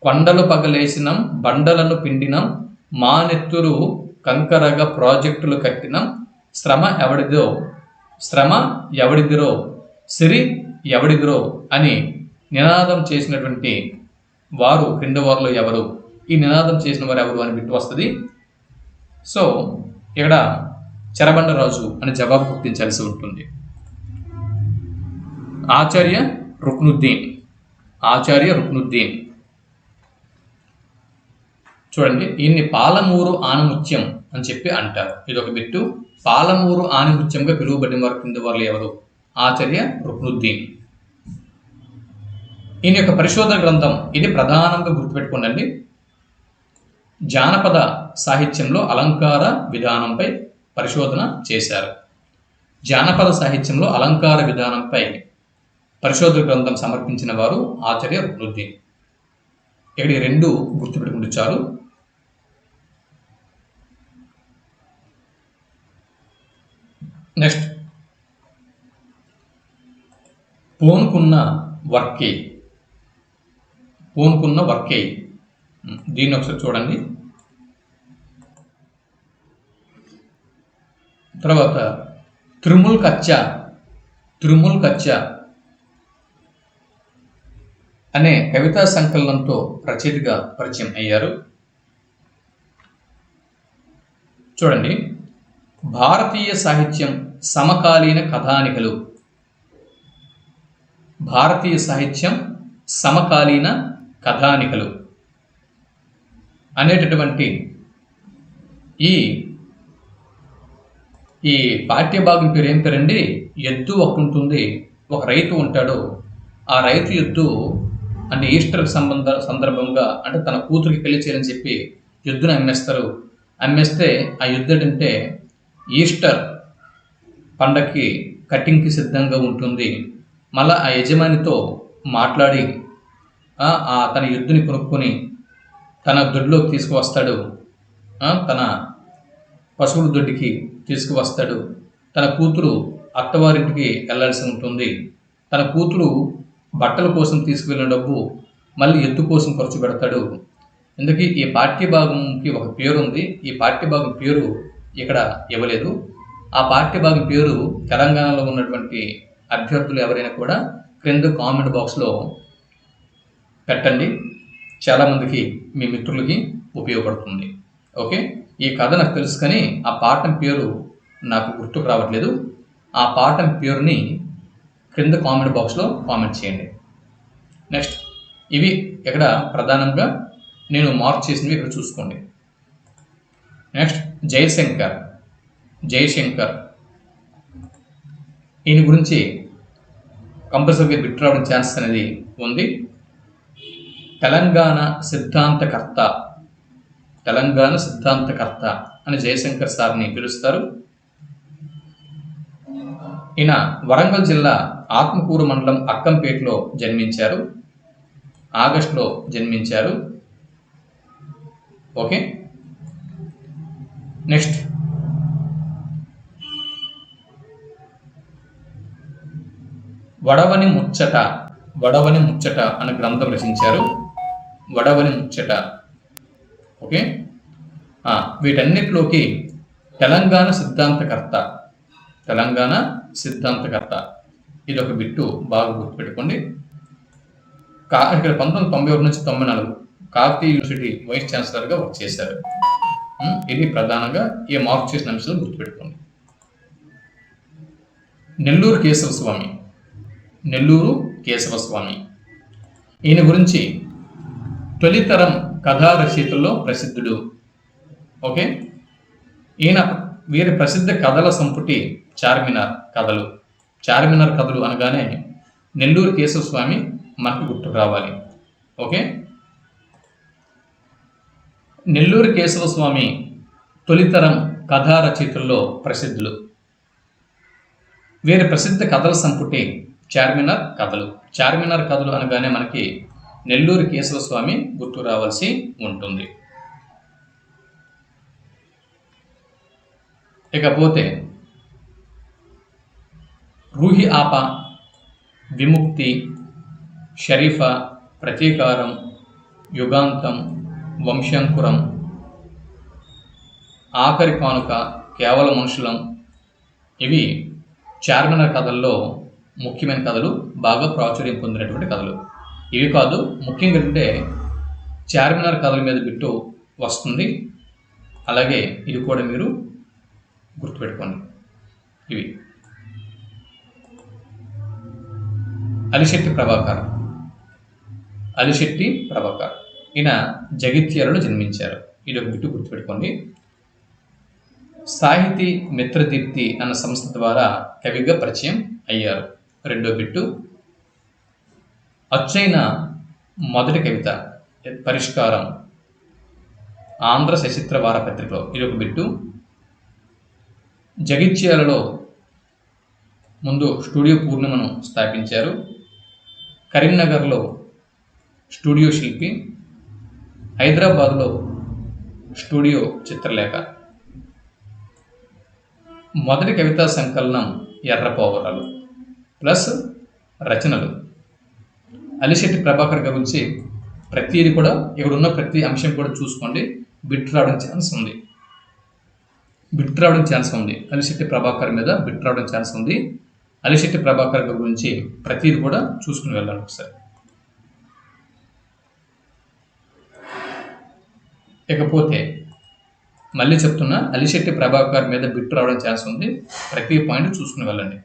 కొండలు పగలేసినం, బండలను పిండినం, మానెత్తురు కంకరగా ప్రాజెక్టులు కట్టినం, శ్రమ ఎవడిదో, శ్రమ ఎవడిదిరో, సిరి ఎవడిదిరో అని నినాదం చేసినటువంటి వారు క్రింద వారిలో ఎవరు, ఈ నినాదం చేసిన వారు ఎవరు అని బిట్టు వస్తుంది. సో ఇక్కడ చెరబండరాజు అని జవాబు గుర్తించాల్సి ఉంటుంది. ఆచార్య రుక్నుద్దీన్, ఆచార్య రుక్నుద్దీన్. చూడండి, ఈయన్ని పాలమూరు ఆణిముత్యం అని చెప్పి అంటారు. ఇది ఒక బిట్టు. పాలమూరు ఆణిముత్యంగా పిలువబడిన వారు కింద వాళ్ళు ఎవరు? ఆచార్య రుక్నుద్దీన్. ఈయన యొక్క పరిశోధన గ్రంథం ఇది ప్రధానంగా గుర్తుపెట్టుకోండి. జానపద సాహిత్యంలో అలంకార విధానంపై పరిశోధన చేశారు. జానపద సాహిత్యంలో అలంకార విధానంపై పరిశోధన గ్రంథం సమర్పించిన వారు ఆచార్య రుక్నుద్దీన్. ఇక్కడ ఈ 2 గుర్తుపెట్టుకుంటే చాలు. నెక్స్ట్, పూనుకున్న వర్కే, పూనుకున్న వర్కే. దీన్ని ఒకసారి చూడండి. తర్వాత త్రిముల్ కచ్చా, త్రిముల్ కచ్చా అనే కవితా సంకలనంతో రచయితగా పరిచయం అయ్యారు. చూడండి, భారతీయ సాహిత్యం సమకాలీన కథానికలు, భారతీయ సాహిత్యం సమకాలీన కథానికలు అనేటటువంటి ఈ పాఠ్యభాగం పేరు ఏం పేరండి? ఎద్దు ఒకటి ఉంటుంది, ఒక రైతు ఉంటాడు. ఆ రైతు ఎద్దు అంటే ఈస్టర్ సందర్భంగా అంటే తన కూతురికి పెళ్లి చేయాలని చెప్పి ఎద్దును అమ్మేస్తారు. అమ్మేస్తే ఆ ఎద్దు అంటే ఈస్టర్ పండగకి కటింగ్కి సిద్ధంగా ఉంటుంది. మళ్ళా ఆ యజమానితో మాట్లాడి తన ఎద్దుని కొనుక్కొని తన దొడ్లోకి తీసుకువస్తాడు. తన పశువుల దొడ్డికి తీసుకువస్తాడు. తన కూతురు అత్తవారింటికి వెళ్ళాల్సి ఉంటుంది. తన కూతురు బట్టల కోసం తీసుకువెళ్ళిన డబ్బు మళ్ళీ ఎద్దు కోసం ఖర్చు పెడతాడు. ఎందుకు ఈ పాఠ్యభాగంకి ఒక పేరు ఉంది, ఈ పాఠ్యభాగం పేరు ఇక్కడ ఇవ్వలేదు. ఆ పాఠ్య భాగం పేరు తెలంగాణలో ఉన్నటువంటి అభ్యర్థులు ఎవరైనా కూడా క్రింద కామెంట్ బాక్స్లో పెట్టండి. చాలామందికి మీ మిత్రులకి ఉపయోగపడుతుంది. ఓకే, ఈ కథ నాకు తెలుసు కానీ ఆ పాఠం పేరు నాకు గుర్తుకు రావట్లేదు. ఆ పాఠం పేరుని క్రింద కామెంట్ బాక్స్లో కామెంట్ చేయండి. నెక్స్ట్, ఇవి ఇక్కడ ప్రధానంగా నేను మార్క్ చేసినవి ఇక్కడ చూసుకోండి. నెక్స్ట్, జయశంకర్ ఈయన గురించి కంపల్సరీగా బిట్ రావడం ఛాన్స్ అనేది ఉంది. తెలంగాణ సిద్ధాంతకర్త అని జయశంకర్ సార్ని పిలుస్తారు. ఈయన వరంగల్ జిల్లా ఆత్మకూరు మండలం అక్కంపేటలో జన్మించారు. ఆగస్టులో జన్మించారు. ఓకే, నెక్స్ట్, వడవని ముచ్చట అనే గ్రంథం రచించారు. వడవని ముచ్చట. ఓకే, వీటన్నిటిలోకి తెలంగాణ సిద్ధాంతకర్త ఇది ఒక బిట్టు బాగా గుర్తుపెట్టుకోండి. ఇక్కడ 1991 నుంచి 94 కాకతీయ యూనివర్సిటీ వైస్ ఛాన్సలర్గా వర్క్ చేశారు. ఇది ప్రధానంగా ఈ మార్క్ చేసిన అంశాలు గుర్తుపెట్టుకోండి. నెల్లూరు కేశవస్వామి ఈయన గురించి తొలితరం కథా రచయితల్లో ప్రసిద్ధుడు. ఓకే, వీరి ప్రసిద్ధ కథల సంపుటి చార్మినార్ కథలు అనగానే నెల్లూరు కేశవస్వామి మనకు గుర్తుకు రావాలి. ఓకే, నెల్లూరు కేశవస్వామి తొలితరం కథా రచయితల్లో ప్రసిద్ధులు. వీరి ప్రసిద్ధ కథల సంపుటి చార్మినార్ కథలు అనగానే మనకి నెల్లూరు కేశవస్వామి గుర్తు రావాల్సి ఉంటుంది. ఇకపోతే రూహి ఆప, విముక్తి, షరీఫా, ప్రతీకారం, యుగాంతం, వంశాంకురం, ఆఖరి కానుక, కేవల మనుషులం ఇవి చార్మినార్ కథల్లో ముఖ్యమైన కథలు, బాగా ప్రాచుర్యం పొందినటువంటి కథలు. ఇవి కాదు, ముఖ్యంగా అంటే చార్మినార్ కథల మీద బిట్టు వస్తుంది. అలాగే ఇది కూడా మీరు గుర్తుపెట్టుకోండి. ఇవి అలిశెట్టి ప్రభాకర్ ఈయన జగిత్యాలలో జన్మించారు. ఇది ఒక బిట్టు గుర్తుపెట్టుకోండి. సాహితీ మిత్రదీప్తి అన్న సంస్థ ద్వారా కవిగా పరిచయం అయ్యారు. రెండో బిట్టు. అచ్చైన మొదటి కవిత పరిష్కారం ఆంధ్ర సచిత్ర వారపత్రికలో. ఇది ఒక బిట్టు. జగిత్యాలలో ముందు స్టూడియో పూర్ణిమను స్థాపించారు. కరీంనగర్లో స్టూడియో శిల్పి, హైదరాబాద్లో స్టూడియో చిత్రలేఖ. మొదటి కవితా సంకలనం ఎర్రపోవరాలు ప్లస్ రచనలు. అలిశెట్టి ప్రభాకర్ గురించి ప్రతిదీ కూడా ఇక్కడ ఉన్న ప్రతి అంశం కూడా చూసుకోండి. బిట్ రావడం ఛాన్స్ ఉంది. అలిశెట్టి ప్రభాకర్ మీద బిట్ రావడం ఛాన్స్ ఉంది. అలిశెట్టి ప్రభాకర్ గురించి ప్రతిదీ కూడా చూసుకుని వెళ్ళాలి ఒకసారి. ఇకపోతే మళ్ళీ చెప్తున్నా, అలిశెట్టి ప్రభాకర్ మీద బిట్ రావడం ఛాన్స్ ఉంది. ప్రతి పాయింట్ చూసుకుని వెళ్ళండి.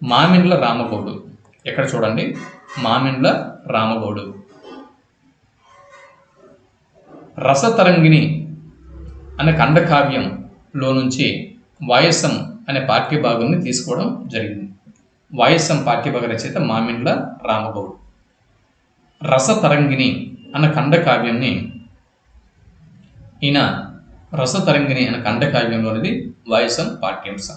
మామిండ్ల రామగౌడు, ఎక్కడ చూడండి, మామిండ్ల రామగౌడు. రసతరంగిణి అనే ఖండకావ్యంలో నుంచి వాయసం అనే పాఠ్యభాగాన్ని తీసుకోవడం జరిగింది. వాయసం పాఠ్యభాగ రచయిత మామిండ్ల రామగౌడు. రసతరంగిణి అన్న ఖండకావ్యాన్ని ఈయన రసతరంగిణి అనే ఖండకావ్యంలోనిది వాయసం పాఠ్యాంశం.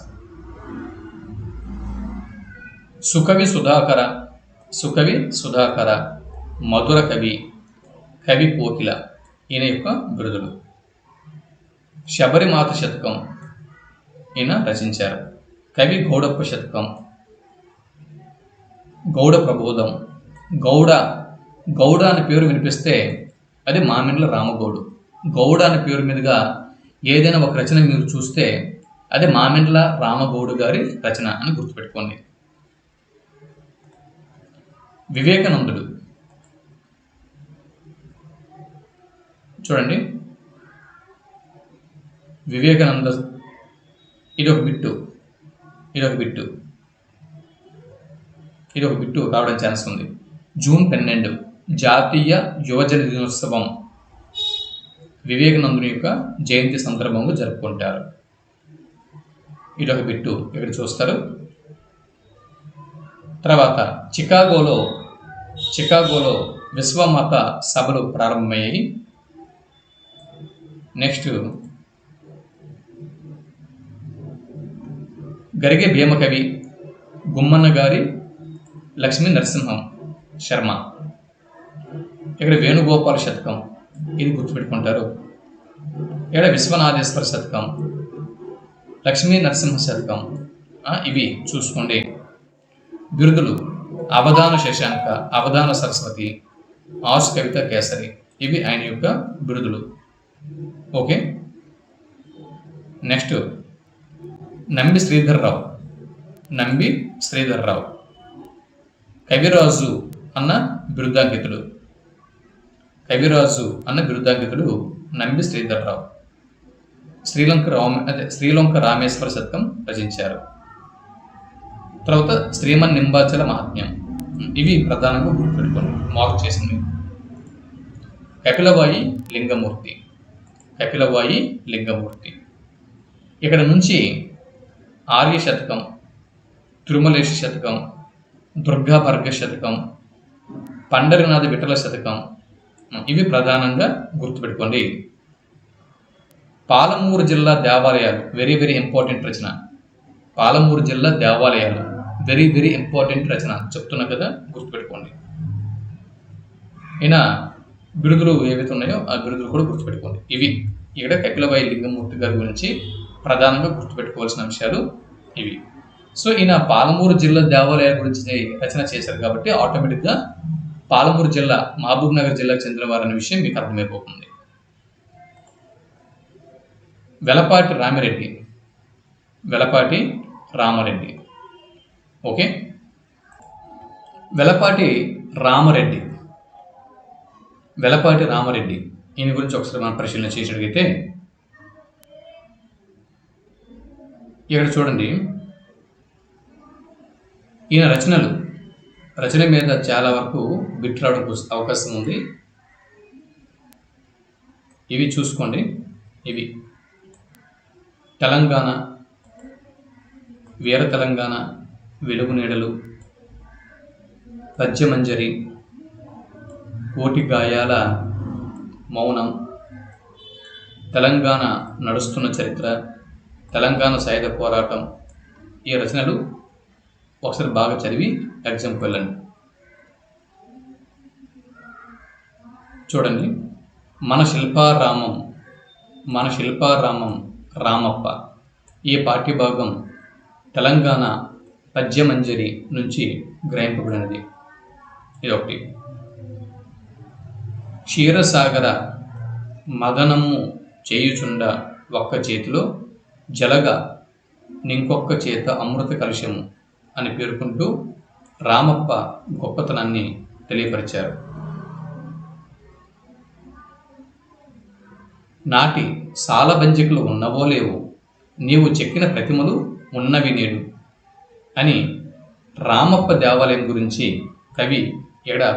సుకవి సుధాకర, మధుర కవి కోకిల ఈయన యొక్క బిరుదులు. శబరిమాత శతకం ఈయన రచించారు. కవి గౌడప్ప శతకం, గౌడ ప్రబోధం. గౌడ అనే పేరు వినిపిస్తే అది మామిండ్ల రామగౌడు. గౌడ అనే పేరు మీదుగా ఏదైనా ఒక రచన మీరు చూస్తే అదే మామిండ్ల రామగౌడు గారి రచన అని గుర్తుపెట్టుకోండి. వివేకానందుడు చూడండి, వివేకానంద ఇదొక బిట్టు రావడం ఛాన్స్ ఉంది. జూన్ 12 జాతీయ యువజన దినోత్సవం వివేకానందుని యొక్క జయంతి సందర్భంగా జరుపుకుంటారు. ఇదొక బిట్టు ఇక్కడ చూస్తారు. తర్వాత చికాగోలో విశ్వమత సభలు ప్రారంభమయ్యాయి. నెక్స్ట్ గరిగే భీమకవి గుమ్మన్న గారి లక్ష్మీ నరసింహం శర్మ. ఇక్కడ వేణుగోపాల శతకం, ఇది గుర్తుపెట్టుకుంటారు. ఇక్కడ విశ్వనాథేశ్వర శతకం, లక్ష్మీ నరసింహ శతకం, ఇవి చూసుకోండి. బిరుదులు అవధాన శశాంక, అవధాన సరస్వతి, ఆసు కవిత కేసరి, ఇవి ఆయన యొక్క బిరుదులు. ఓకే. నెక్స్ట్ నంబి శ్రీధర్రావు కవిరాజు అన్న బిరుదాంకితుడు నంబి శ్రీధర్రావు. శ్రీలంక రామేశ్వర శతకం రచించారు. తర్వాత శ్రీమన్ నింబాచల మహాత్మ్యం, ఇవి ప్రధానంగా గుర్తుపెట్టుకోండి, మార్క్ చేసింది. కపిలవాయి లింగమూర్తి. ఇక్కడ నుంచి ఆర్య శతకం, తిరుమలేశ శతకం, దుర్గాభర్గ శతకం, పండరినాథ విఠల శతకం, ఇవి ప్రధానంగా గుర్తుపెట్టుకోండి. పాలమూరు జిల్లా దేవాలయాలు, వెరీ వెరీ ఇంపార్టెంట్ రచన. పాలమూరు జిల్లా దేవాలయాలు వెరీ వెరీ ఇంపార్టెంట్ రచన చెప్తున్నా కదా, గుర్తుపెట్టుకోండి. ఈయన బిరుదులు ఏవైతే ఉన్నాయో ఆ బిరుదులు కూడా గుర్తుపెట్టుకోండి. ఇవి ఇక్కడ కపిలవాయి లింగమూర్తి గారి గురించి ప్రధానంగా గుర్తుపెట్టుకోవాల్సిన అంశాలు ఇవి. సో ఈయన పాలమూరు జిల్లా దేవాలయాల గురించి రచన చేశారు కాబట్టి ఆటోమేటిక్గా పాలమూరు జిల్లా మహబూబ్ నగర్ జిల్లాకు చెందిన వారనే విషయం మీకు అర్థమైపోతుంది. వెలపాటి రామరెడ్డి. ఓకే. వెలపాటి రామరెడ్డి ఈయన గురించి ఒకసారి మనం పరిశీలన చేసినట్లయితే ఇక్కడ చూడండి, ఈయన రచన మీద చాలా వరకు బిట్ రావడానికి అవకాశం ఉంది. ఇవి చూసుకోండి. ఇవి తెలంగాణ, వీర తెలంగాణ, వెలుగు నీడలు, పద్యమంజరి, కోటి గాయాల మౌనం, తెలంగాణ నడుస్తున్న చరిత్ర, తెలంగాణ సాయుధ పోరాటం, ఈ రచనలు ఒకసారి బాగా చదివి ఎగ్జామ్కి వెళ్ళండి. చూడండి, మన శిల్పారామం రామప్ప, ఈ పాఠ్యభాగం తెలంగాణ పద్యమంజరి నుంచి గ్రహింపబడినది. ఇదొకటి. క్షీరసాగర మదనము చేయుచుండ ఒక్క చేతిలో జలగ నింకొక్క చేత అమృత కలుషము అని పేర్కొంటూ రామప్ప గొప్పతనాన్ని తెలియపరిచారు. నాటి సాలబంజికలు ఉన్నవో లేవో, నీవు చెక్కిన ప్రతిమలు ఉన్నవి నేడు అని రామప్ప దేవాలయం గురించి కవి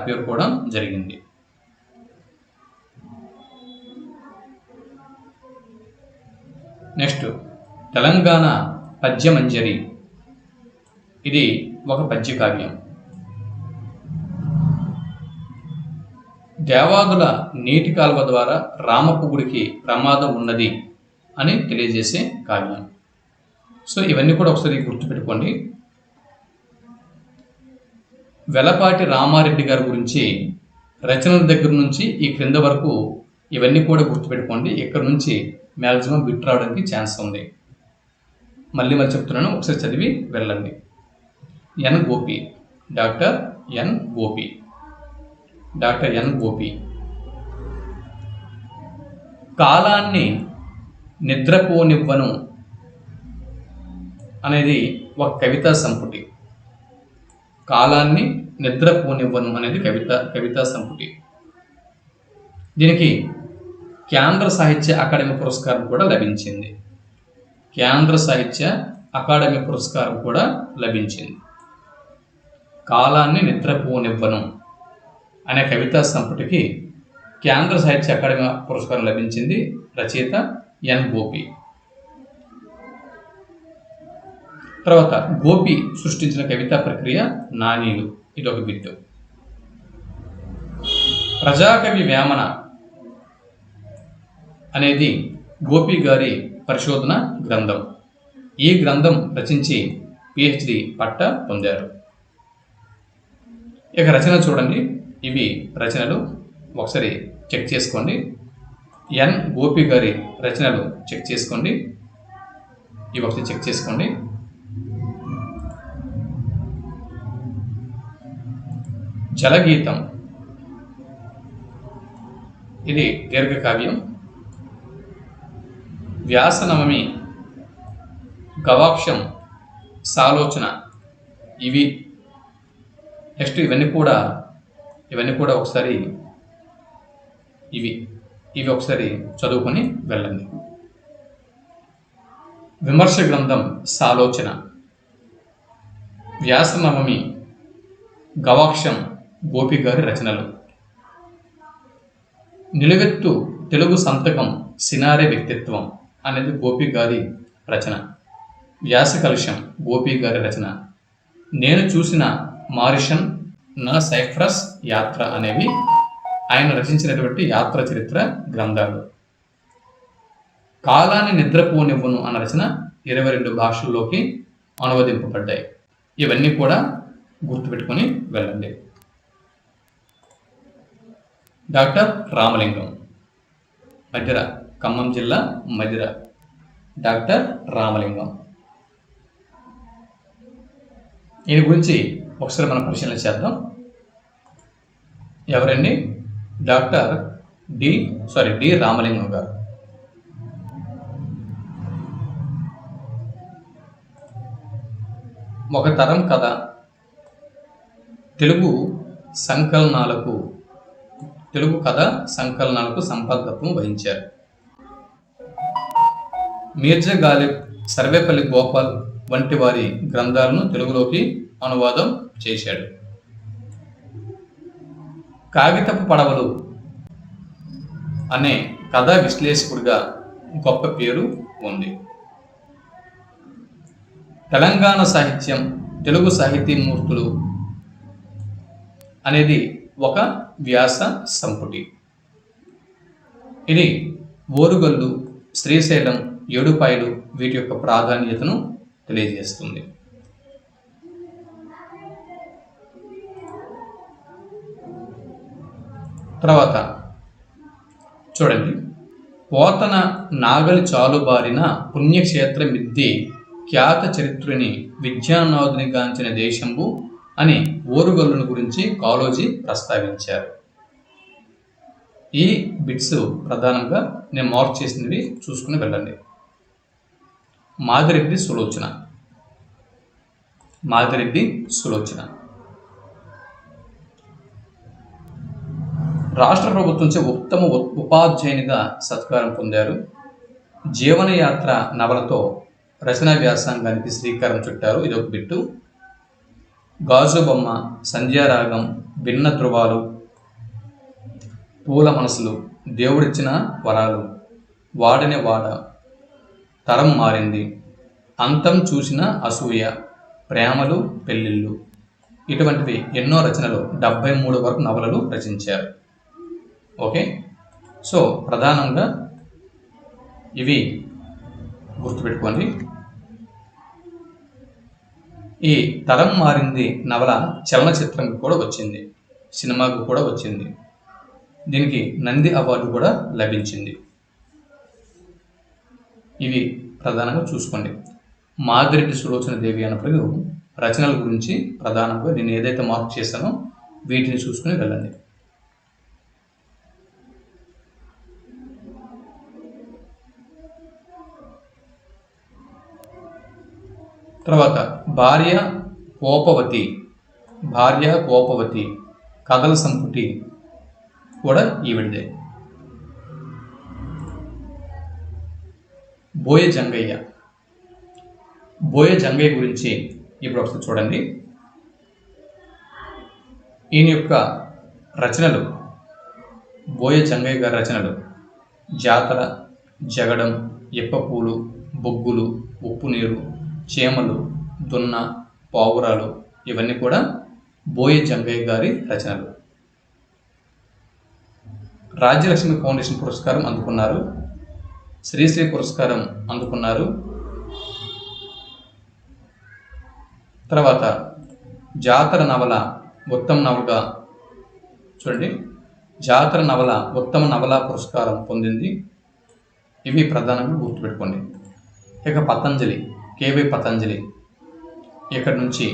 పేర్కోవడం జరిగింది. నెక్స్ట్ తెలంగాణ పద్యమంజరి, ఇది ఒక పద్యకావ్యం. దేవాదుల నీటి కాలువ ద్వారా రామప్ప గుడికి ప్రమాదం ఉన్నది అని తెలియజేసే కావ్యం. సో ఇవన్నీ కూడా ఒకసారి గుర్తుపెట్టుకోండి. వెలపాటి రామారెడ్డి గారి గురించి రచనల దగ్గర నుంచి ఈ క్రింద వరకు ఇవన్నీ కూడా గుర్తుపెట్టుకోండి. ఇక్కడ నుంచి మ్యాక్సిమం బిట్ రావడానికి ఛాన్స్ ఉంది. మళ్ళీ చెప్తున్నాను, ఒకసారి చదివి వెళ్ళండి. Doctor N Gopi. కాలాన్ని నిద్రపోనివ్వను అనేది ఒక కవితా సంపుటి. కాలాన్ని నిద్రపోనివ్వను అనేది కవితా సంపుటి. దీనికి కేంద్ర సాహిత్య అకాడమీ పురస్కారం కూడా లభించింది. కేంద్ర సాహిత్య అకాడమీ పురస్కారం కూడా లభించింది. కాలాన్ని నిద్రపోనివ్వను అనే కవితా సంపుటికి కేంద్ర సాహిత్య అకాడమీ పురస్కారం లభించింది. రచయిత ఎన్ గోపి. తర్వాత గోపి సృష్టించిన కవితా ప్రక్రియ నానీలు. ఇదొక బిట్టు. ప్రజాకవి వేమన అనేది గోపి గారి పరిశోధన గ్రంథం. ఈ గ్రంథం రచించి పిహెచ్డి పట్టా పొందారు. ఇక రచన చూడండి. ఇవి రచనలు ఒకసారి చెక్ చేసుకోండి. ఎన్ గోపి గారి రచనలు చెక్ చేసుకోండి. ఇవి ఒకసారి చెక్ చేసుకోండి. జలగీతం ఇది దీర్ఘకావ్యం. వ్యాసనవమి, గవాక్షం, సాలోచన ఇవి నెక్స్ట్ ఇవన్నీ కూడా ఒకసారి ఇవి ఒకసారి చదువుకొని వెళ్ళండి. విమర్శ గ్రంథం సాలోచన, వ్యాసనవమి, గవాక్షం గోపి గారి రచనలు. నిలువెత్తు తెలుగు సంతకం సినారే వ్యక్తిత్వం అనేది గోపి గారి రచన. వ్యాస కలుషం గోపి గారి రచన. నేను చూసిన మారిషన్, నా సైప్రస్ యాత్ర అనేవి ఆయన రచించినటువంటి యాత్ర చరిత్ర గ్రంథాలు. కాలాన్ని నిద్రపోనివ్వను అన్న రచన 22 భాషల్లోకి అనువదింపబడ్డాయి. ఇవన్నీ కూడా గుర్తుపెట్టుకొని వెళ్ళండి. డాక్టర్ రామలింగం, మధిర, ఖమ్మం జిల్లా మధిర. డాక్టర్ రామలింగం ఈయన గురించి ఒకసారి మనం పరిశీలన చేద్దాం. ఎవరండి? డాక్టర్ డి రామలింగం గారు. ఒక తరం కథ, తెలుగు కథ సంకలనాలకు సంపాదకత్వం వహించారు. మీర్జా గాలిబ్, సర్వేపల్లి గోపాల్ వంటి వారి గ్రంథాలను తెలుగులోకి అనువాదం చేశాడు. కాగితపు పడవలు అనే కథా విశ్లేషకుడిగా గొప్ప పేరు ఉంది. తెలంగాణ సాహిత్యం, తెలుగు సాహితీమూర్తులు అనేది ఒక వ్యాస సంపుటి. ఇది ఓరుగల్లు, శ్రీశైలం, ఏడుపాయలు వీటి యొక్క ప్రాధాన్యతను తెలియజేస్తుంది. తర్వాత చూడండి. పోతన నాగలి చాలుబారిన పుణ్యక్షేత్ర మిద్ది ఖ్యాత చరిత్రుని విద్యానాథుని గాంచిన దేశంబు అని ఓరుగల్లును గురించి కాళోజీ ప్రస్తావించారు. ఈ బిట్స్ ప్రధానంగా నేను మార్క్ చేసినవి చూసుకుని వెళ్ళండి. మాదిరెడ్డి సులోచన రాష్ట్ర ప్రభుత్వంచే ఉత్తమ ఉపాధ్యాయునిగా సత్కారం పొందారు. జీవనయాత్ర నవలతో రచనా వ్యాసంగానికి శ్రీకారం చుట్టారు. ఇదొక బిట్టు. గాజుబొమ్మ, సంధ్యారాగం, భిన్న ధృవాలు, పూల మనసులు, దేవుడిచ్చిన వరాలు, వాడని వాడ, తరం మారింది, అంతం చూసిన అసూయ, ప్రేమలు, పెళ్ళిళ్ళు ఇటువంటివి ఎన్నో రచనలు 73 వరకు నవలలు రచించారు. ఓకే, సో ప్రధానంగా ఇవి గుర్తుపెట్టుకోండి. ఈ తరం మారింది నవల చలనచిత్రంకి కూడా వచ్చింది, సినిమాకు కూడా వచ్చింది. దీనికి నంది అవార్డు కూడా లభించింది. ఇవి ప్రధానంగా చూసుకోండి. మాదిరెడ్డి సులోచన దేవి అన్నప్పుడు రచనల గురించి ప్రధానంగా నేను ఏదైతే మార్క్ చేశానో వీటిని చూసుకుని వెళ్ళండి. తర్వాత భార్య కోపవతి, భార్య కోపవతి కథల సంపుటి కూడా ఈవిడిదే. బోయ జంగయ్య, బోయ జంగయ్య గురించి ఇప్పుడు ఒకసారి చూడండి. ఈయన యొక్క రచనలు, బోయ జంగయ్య గారి రచనలు జాతర, జగడం, ఇప్పపూలు, బొగ్గులు, ఉప్పు నీరు, చేమలు, దున్న, పావురాలు ఇవన్నీ కూడా బోయ జంగయ్య గారి రచనలు. రాజ్యలక్ష్మి ఫౌండేషన్ పురస్కారం అందుకున్నారు, శ్రీశ్రీ పురస్కారం అందుకున్నారు. తర్వాత జాతర నవల ఉత్తమ నవలగా చూడండి, జాతర నవల ఉత్తమ నవల పురస్కారం పొందింది. ఇవి ప్రధానంగా గుర్తుపెట్టుకోండి. ఇక పతంజలి, కేవై పతంజలి, ఇక్కడ నుంచి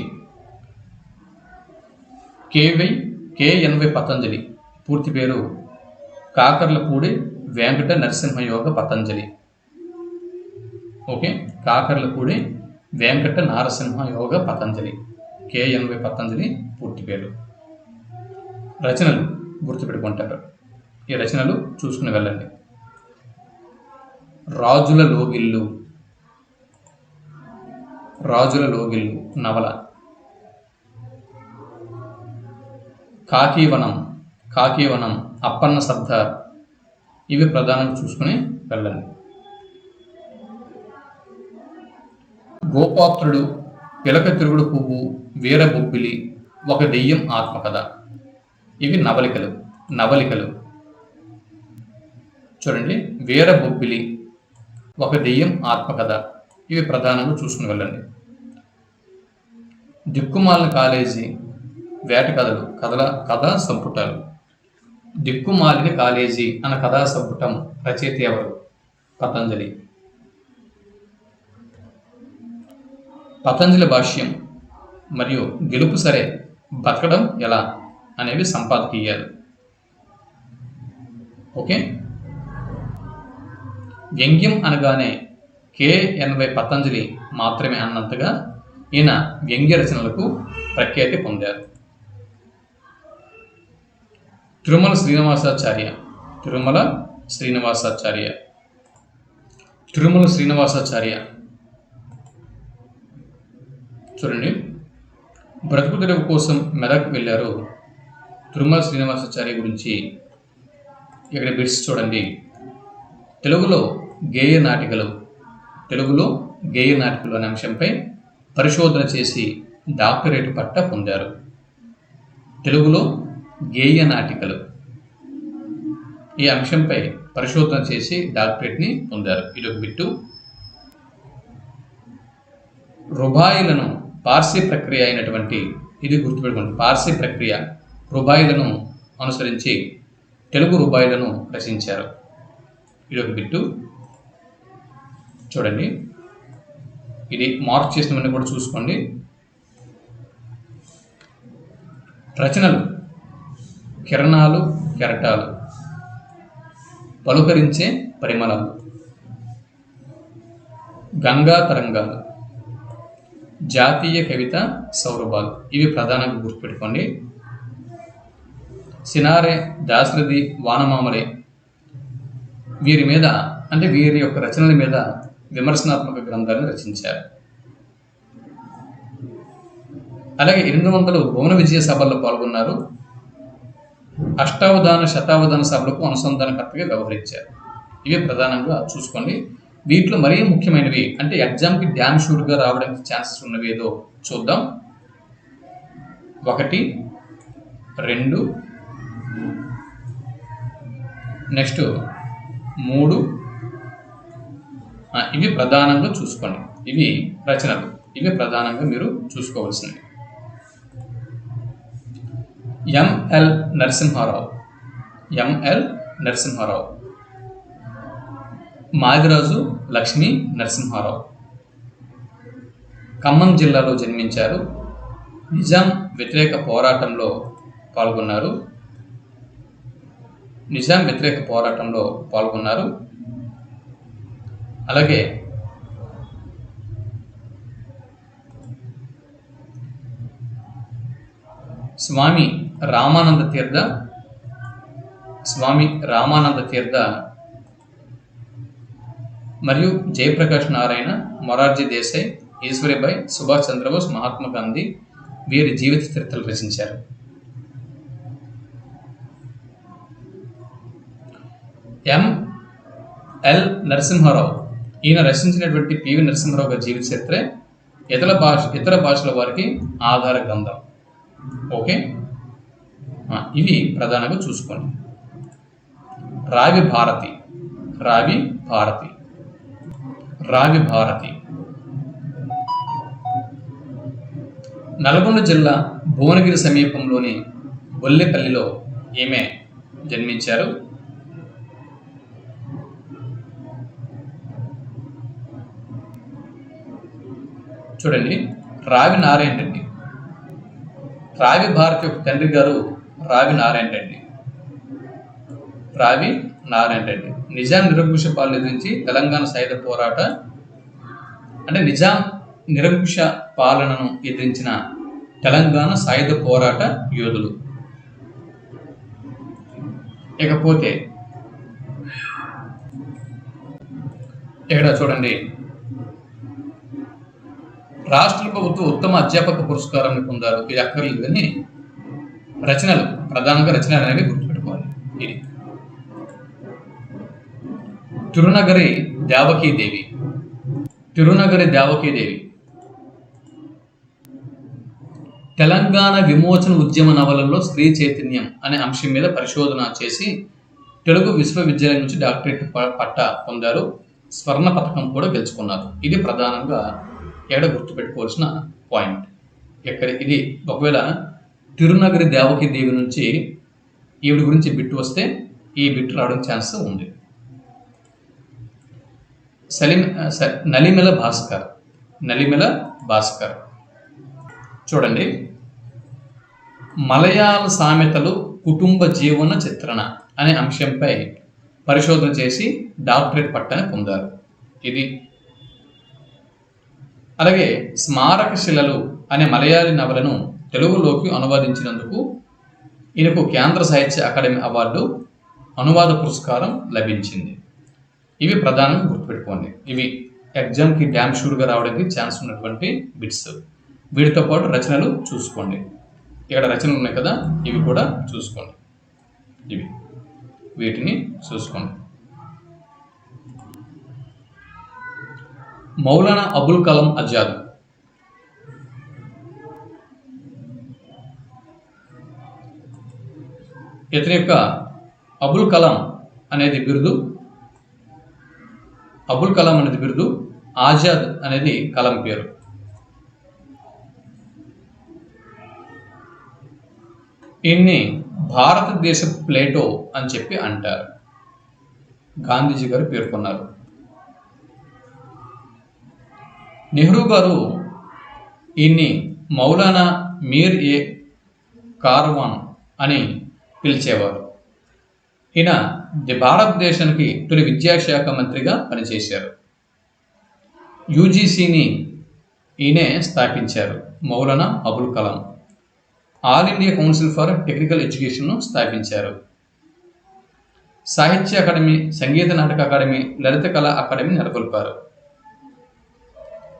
కేఎన్వై పతంజలి, పూర్తి పేరు కాకర్లపూడి వెంకట నరసింహయోగ పతంజలి. ఓకే, కాకర్లపూడి వెంకట నారసింహయోగ పతంజలి, కేఎన్వై పతంజలి పూర్తి పేరు. రచనలు గుర్తుపెట్టుకుంటారు, ఈ రచనలు చూసుకుని వెళ్ళండి. రాజుల లోగిళ్ళు, రాజుల లోగిళ్ళు నవల. కాకీవనం, కాకీవనం అప్పన్న సర్దార్, ఇవి ప్రధానంగా చూసుకుని వెళ్ళండి. గోపాత్రుడు, పిలక తిరుగుడు పువ్వు, వీర బొబ్బిలి, ఒక దెయ్యం ఆత్మకథ, ఇవి నవలికలు. నవలికలు చూడండి, వీర బొబ్బిలి, ఒక దెయ్యం ఆత్మకథ, ఇవి ప్రధానంగా చూసుకుని వెళ్ళండి. దిక్కుమాలిన కాలేజీ, వేట కథలు, కథా సంపుటాలు. దిక్కుమాలిన కాలేజీ అన్న కథా సంపుటం రచయిత ఎవరు? పతంజలి. పతంజలి భాష్యం మరియు గెలుపు సరే బతకడం ఎలా అనేవి సంపాదకీయాలు. ఓకే, వ్యంగ్యం అనగానే కేఎన్వై పతంజలి మాత్రమే అన్నంతగా ఈయన వ్యంగ్య రచనలకు ప్రఖ్యాతి పొందారు. తిరుమల శ్రీనివాసాచార్య, తిరుమల శ్రీనివాసాచార్య, తిరుమల శ్రీనివాసాచార్య చూడండి, బ్రతుకు తెరువు కోసం మెదక్ వెళ్ళారు. తిరుమల శ్రీనివాసాచార్య గురించి ఇక్కడ బిట్స్ చూడండి. తెలుగులో గేయ నాటికలు, తెలుగులో గేయ నాటికలు అనే అంశంపై పరిశోధన చేసి డాక్టరేట్ పట్టా పొందారు. తెలుగులో గేయ నాటికలు ఈ అంశంపై పరిశోధన చేసి డాక్టరేట్ని పొందారు. ఇది ఒక బిట్టు. రుబాయిలను పార్సీ ప్రక్రియ అయినటువంటి, ఇది గుర్తుపెట్టుకోండి, పార్సీ ప్రక్రియ రుబాయిలను అనుసరించి తెలుగు రుబాయిలను రచించారు. ఇది ఒక బిట్టు చూడండి. ఇది మార్క్ చేసినవన్నీ కూడా చూసుకోండి. రచనలు కిరణాలు, కెరటాలు, పలుకరించే పరిమళాలు, గంగా తరంగాలు, జాతీయ కవిత సౌరభాలు, ఇవి ప్రధానంగా గుర్తుపెట్టుకోండి. సినారే, దాశరథి, వానమామలే వీరి మీద, అంటే వీరి యొక్క రచనల మీద విమర్శనాత్మక గ్రంథాలను రచించారు. అలాగే 800 భువన విజయ సభల్లో పాల్గొన్నారు. అష్టావధాన, శతావధాన సభలకు అనుసంధానకర్తగా వ్యవహరించారు. ఇవి ప్రధానంగా చూసుకోండి. వీటిలో మరీ ముఖ్యమైనవి, అంటే ఎగ్జామ్కి డ్యామ్ షూట్గా రావడానికి ఛాన్సెస్ ఉన్నవి ఏదో చూద్దాం. 1, 2, నెక్స్ట్ 3, ఇవి ప్రధానంగా చూసుకోండి. ఇవి రచనలు, ఇవి ప్రధానంగా మీరు చూసుకోవాల్సినవి. ఎంఎల్ నరసింహారావు, ఎంఎల్ నరసింహారావు, మాదిరాజు లక్ష్మీ నరసింహారావు, ఖమ్మం జిల్లాలో జన్మించారు. నిజాం వ్యతిరేక పోరాటంలో పాల్గొన్నారు. నిజాం వ్యతిరేక పోరాటంలో పాల్గొన్నారు. అలాగే స్వామి రామానంద తీర్థ, స్వామి రామానంద తీర్థ మరియు జయప్రకాష్ నారాయణ, మొరార్జీ దేశాయ్, ఈశ్వరీబాయ్, సుభాష్ చంద్రబోస్, మహాత్మా గాంధీ వీరి జీవిత చరిత్రలు రచించారు. ఎంఎల్ నరసింహారావు, ఈయన రచించినటువంటి పివి నరసింహారావు గారి జీవిత చరిత్రే ఇతర భాషల వారికి ఆధార గ్రంథం. ఓకే, ఇవి ప్రధానంగా చూసుకోండి. రావి భారతి, రావి భారతి, రావి భారతి నల్గొండ జిల్లా భువనగిరి సమీపంలోని బొల్లెపల్లిలో ఈమె జన్మించారు. చూడండి, రావి నారాయణ రెడ్డి. రావి భారతి యొక్క తండ్రి గారు రావి నారాయణ రెడ్డి. రావి నారాయణ రెడ్డి నిజాం నిరంకుశ పాలన ఎదిరించి తెలంగాణ సాయుధ పోరాట అంటే నిజాం నిరంకుశ పాలనను ఎదిరించిన తెలంగాణ సాయుధ పోరాట యోధులు. ఇకపోతే ఇక్కడ చూడండి, రాష్ట్ర ప్రభుత్వ ఉత్తమ అధ్యాపక పురస్కారాన్ని పొందారు. ఇది అక్కర్లేదు కానీ రచనలు, ప్రధానంగా రచనలు అనేవి గుర్తుపెట్టుకోవాలి. ఇది తిరునగరి దేవకీదేవి, తిరునగరి దేవకీదేవి తెలంగాణ విమోచన ఉద్యమ నవలలో స్త్రీ చైతన్యం అనే అంశం మీద పరిశోధన చేసి తెలుగు విశ్వవిద్యాలయం నుంచి డాక్టరేట్ పట్టా పొందారు. స్వర్ణ పథకం కూడా గెలుచుకున్నారు. ఇది ప్రధానంగా ఎక్కడ గుర్తుపెట్టుకోవాల్సిన పాయింట్. ఇది ఒకవేళ తిరునగరి దేవకీదేవి నుంచి ఈవిడ గురించి బిట్టు వస్తే ఈ బిట్టు రావడం ఛాన్స్ ఉంది. నలిమెల భాస్కర్, నలిమెల భాస్కర్ చూడండి, మలయాళ సామెతలు కుటుంబ జీవన చిత్రణ అనే అంశంపై పరిశోధన చేసి డాక్టరేట్ పట్టాను పొందారు. ఇది అలాగే స్మారక శిలలు అనే మలయాళీ నవలను తెలుగులోకి అనువాదించినందుకు ఈయనకు కేంద్ర సాహిత్య అకాడమీ అవార్డు అనువాద పురస్కారం లభించింది. ఇవి ప్రధానంగా గుర్తుపెట్టుకోండి. ఇవి ఎగ్జామ్కి డ్యామ్ షూర్గా రావడానికి ఛాన్స్ ఉన్నటువంటి బిట్స్. వీటితో పాటు రచనలు చూసుకోండి. ఇక్కడ రచనలు ఉన్నాయి కదా, ఇవి కూడా చూసుకోండి. వీటిని చూసుకోండి. మౌలానా అబుల్ కలాం ఆజాద్, ఇతని యొక్క అబుల్ కలాం అనేది బిరుదు, అబుల్ కలాం అనేది బిరుదు, ఆజాద్ అనేది కలాం పేరు. ఈయన్ని భారతదేశ ప్లేటో అని చెప్పి అంటారు. గాంధీజీ గారు పేర్కొన్నారు. నెహ్రూ గారు ఈయన్ని మౌలానా మీర్ ఏ కార్వాన్ అని పిలిచేవారు. ఈయన భారతదేశానికి తొలి విద్యాశాఖ మంత్రిగా పనిచేశారు. యూజీసీని ఈయనే స్థాపించారు. Maulana Abul Kalam all India council for technical ఎడ్యుకేషన్ను స్థాపించారు. సాహిత్య అకాడమీ, సంగీత నాటక అకాడమీ, లలిత కళా అకాడమీ నెలకొల్పారు.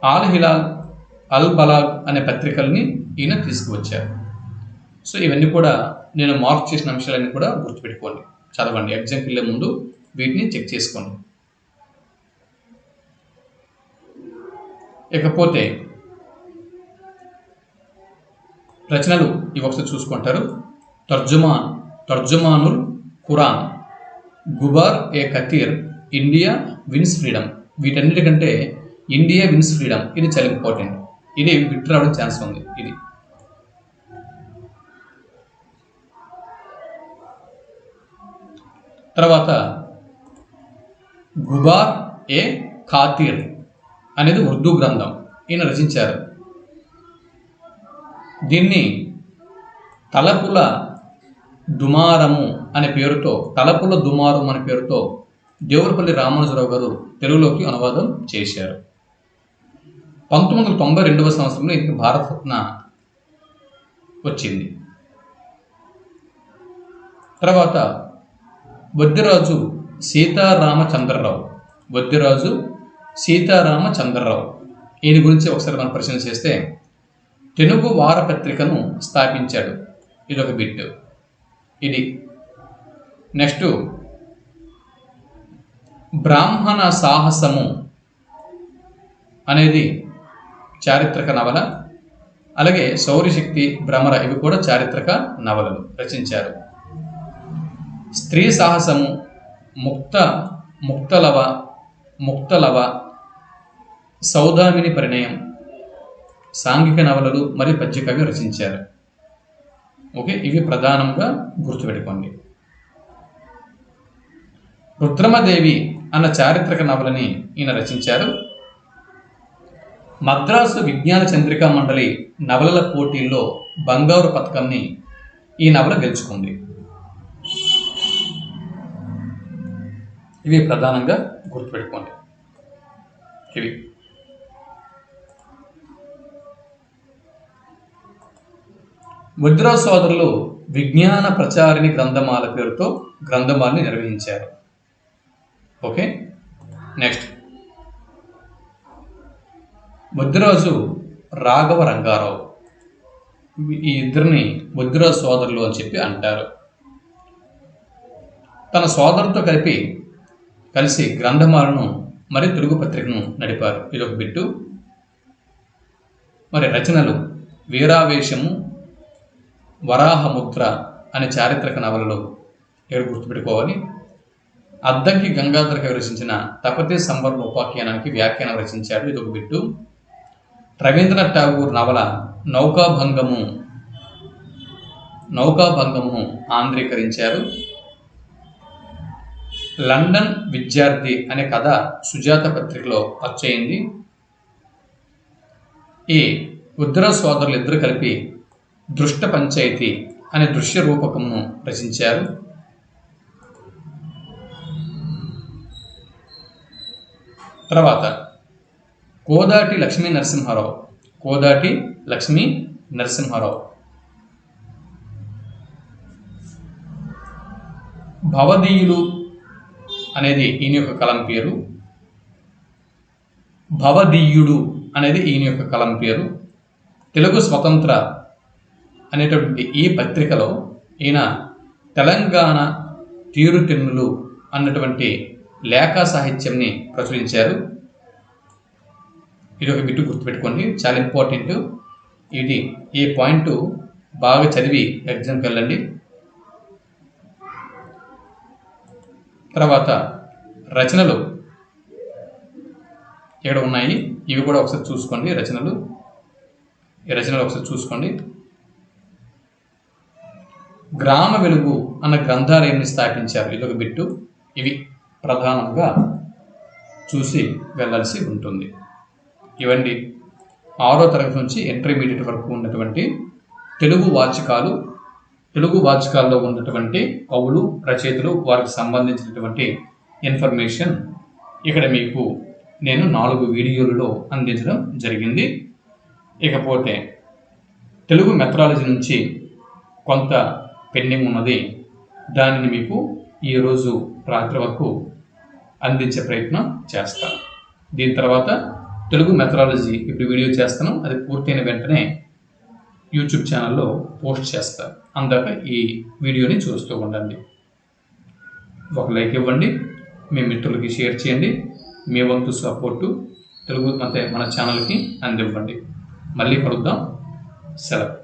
ఆల్ హిలాల్, అల్ బలాగ్ అనే పత్రికల్ని ఈయన తీసుకువచ్చారు. సో ఇవన్నీ కూడా నేను మార్క్ చేసిన అంశాలన్నీ కూడా గుర్తుపెట్టుకోండి, చదవండి. ఎగ్జామ్కి వెళ్ళే ముందు వీటిని చెక్ చేసుకోండి. ఇకపోతే రచనలు ఇవి ఒకసారి చూసుకుంటారు. తర్జుమానుల్ ఖురాన్, గుబార్ ఏ ఖతీర్, ఇండియా విన్స్ ఫ్రీడమ్. వీటన్నిటికంటే ఇండియా విన్స్ ఫ్రీడమ్ ఇది చాలా ఇంపార్టెంట్. ఇది బిట్ రావడం ఛాన్స్ ఉంది. ఇది తర్వాత గుబార్ ఏ ఖాతీర్ అనేది ఉర్దూ గ్రంథం ఈయన రచించారు. దీన్ని తలపుల దుమారము అనే పేరుతో, తలపుల దుమారం అనే పేరుతో దేవులపల్లి రామానుజరావు గారు తెలుగులోకి అనువాదం చేశారు. 1992 సంవత్సరంలో ఇంటికి భారతరత్న వచ్చింది. తర్వాత వద్దిరాజు సీతారామచంద్రరావు. వద్దిరాజు సీతారామచంద్రరావు ఈయన గురించి ఒకసారి మనం పరిశీలన చేస్తే తెలుగు వారపత్రికను స్థాపించాడు. ఇదొక బిట్. ఇది నెక్స్ట్ బ్రాహ్మణ సాహసము అనేది చారిత్రక నవల. అలాగే శౌర్యశక్తి, భ్రమర ఇవి కూడా చారిత్రక నవలలు రచించారు. స్త్రీ సాహసము, ముక్తలవ, సౌదామిని పరిణయం, సాంఘిక నవలలు మరియు పద్యకవి రచించారు. ఓకే, ఇవి ప్రధానంగా గుర్తుపెట్టుకోండి. రుద్రమదేవి అన్న చారిత్రక నవలని ఈయన రచించారు. మద్రాసు విజ్ఞాన చంద్రికా మండలి నవలల పోటీల్లో బంగారు పథకంని ఈ నవల గెలుచుకుంది. ఇవి ప్రధానంగా గుర్తుపెట్టుకోండి. ఇవి వద్దిరాజు సోదరులు విజ్ఞాన ప్రచారిణి గ్రంథమాల పేరుతో గ్రంథమాలని నిర్వహించారు. Okay, next Vaddiraju Raghava Rangarao. ఈ ఇద్దరిని వద్దిరాజు సోదరులు అని చెప్పి అంటారు. తన సోదరుతో కలిసి గ్రంథమాలను మరి తెలుగు పత్రికను నడిపారు. ఇదొక బిట్టు. మరి రచనలు వీరావేశము, వరాహముద్ర అనే చారిత్రక నవలలు ఏడు గుర్తుపెట్టుకోవాలి. అద్దంకి గంగాధర కవి రచించిన తపతే సంవర్ణ ఉపాఖ్యానానికి వ్యాఖ్యానం రచించాడు. ఇదొక బిట్టు. రవీంద్రనాథ్ ఠాగూర్ నవల నౌకాభంగము ఆంధ్రీకరించారు. లండన్ విద్యార్థి అనే కథ సుజాత పత్రికలో వచ్చయింది. ఈ వద్దిరాజు సోదరులు ఇద్దరు కలిపి దృష్ట పంచాయతీ అనే దృశ్య రూపకమును రచించారు. తర్వాత కోదాటి లక్ష్మీ నరసింహారావు భవదీయులు అనేది ఈయన యొక్క కలం పేరు. భవదీయుడు అనేది ఈయన యొక్క కలం పేరు. తెలుగు స్వతంత్ర అనేటువంటి ఈ పత్రికలో ఈయన తెలంగాణ తీరుతెన్నులు అన్నటువంటి లేఖా సాహిత్యంని ప్రచురించారు. ఇది ఒక బిట్టు గుర్తుపెట్టుకోండి, చాలా ఇంపార్టెంట్. ఈ పాయింట్ బాగా చదివి ఎగ్జామ్కి వెళ్ళండి. తర్వాత రచనలు ఇక్కడ ఉన్నాయి, ఇవి కూడా ఒకసారి చూసుకోండి. ఈ రచనలు ఒకసారి చూసుకోండి. గ్రామ వెలుగు అన్న గ్రంథాలయాన్ని స్థాపించారు. ఇదొక బిట్టు. ఇవి ప్రధానంగా చూసి వెళ్ళాల్సి ఉంటుంది. ఇవన్నీ 6వ తరగతి నుంచి ఇంటర్మీడియట్ వరకు ఉన్నటువంటి తెలుగు వాచకాల్లో ఉన్నటువంటి కవులు, రచయితలు, వారికి సంబంధించినటువంటి ఇన్ఫర్మేషన్ ఇక్కడ మీకు నేను 4 వీడియోలలో అందించడం జరిగింది. ఇకపోతే తెలుగు మెథడాలజీ నుంచి కొంత పెండింగ్ ఉన్నది. దానిని మీకు ఈరోజు రాత్రి వరకు అందించే ప్రయత్నం చేస్తాను. దీని తర్వాత తెలుగు మెథడాలజీ ఇప్పుడు వీడియో చేస్తాను. అది పూర్తయిన వెంటనే యూట్యూబ్ ఛానల్లో పోస్ట్ చేస్తాను. అందాక ఈ వీడియోని చూస్తూ ఉండండి. ఒక లైక్ ఇవ్వండి, మీ మిత్రులకి షేర్ చేయండి. మీ వంతు సపోర్టు మన ఛానల్కి అందివ్వండి. మళ్ళీ కలుద్దాం. సెలవు.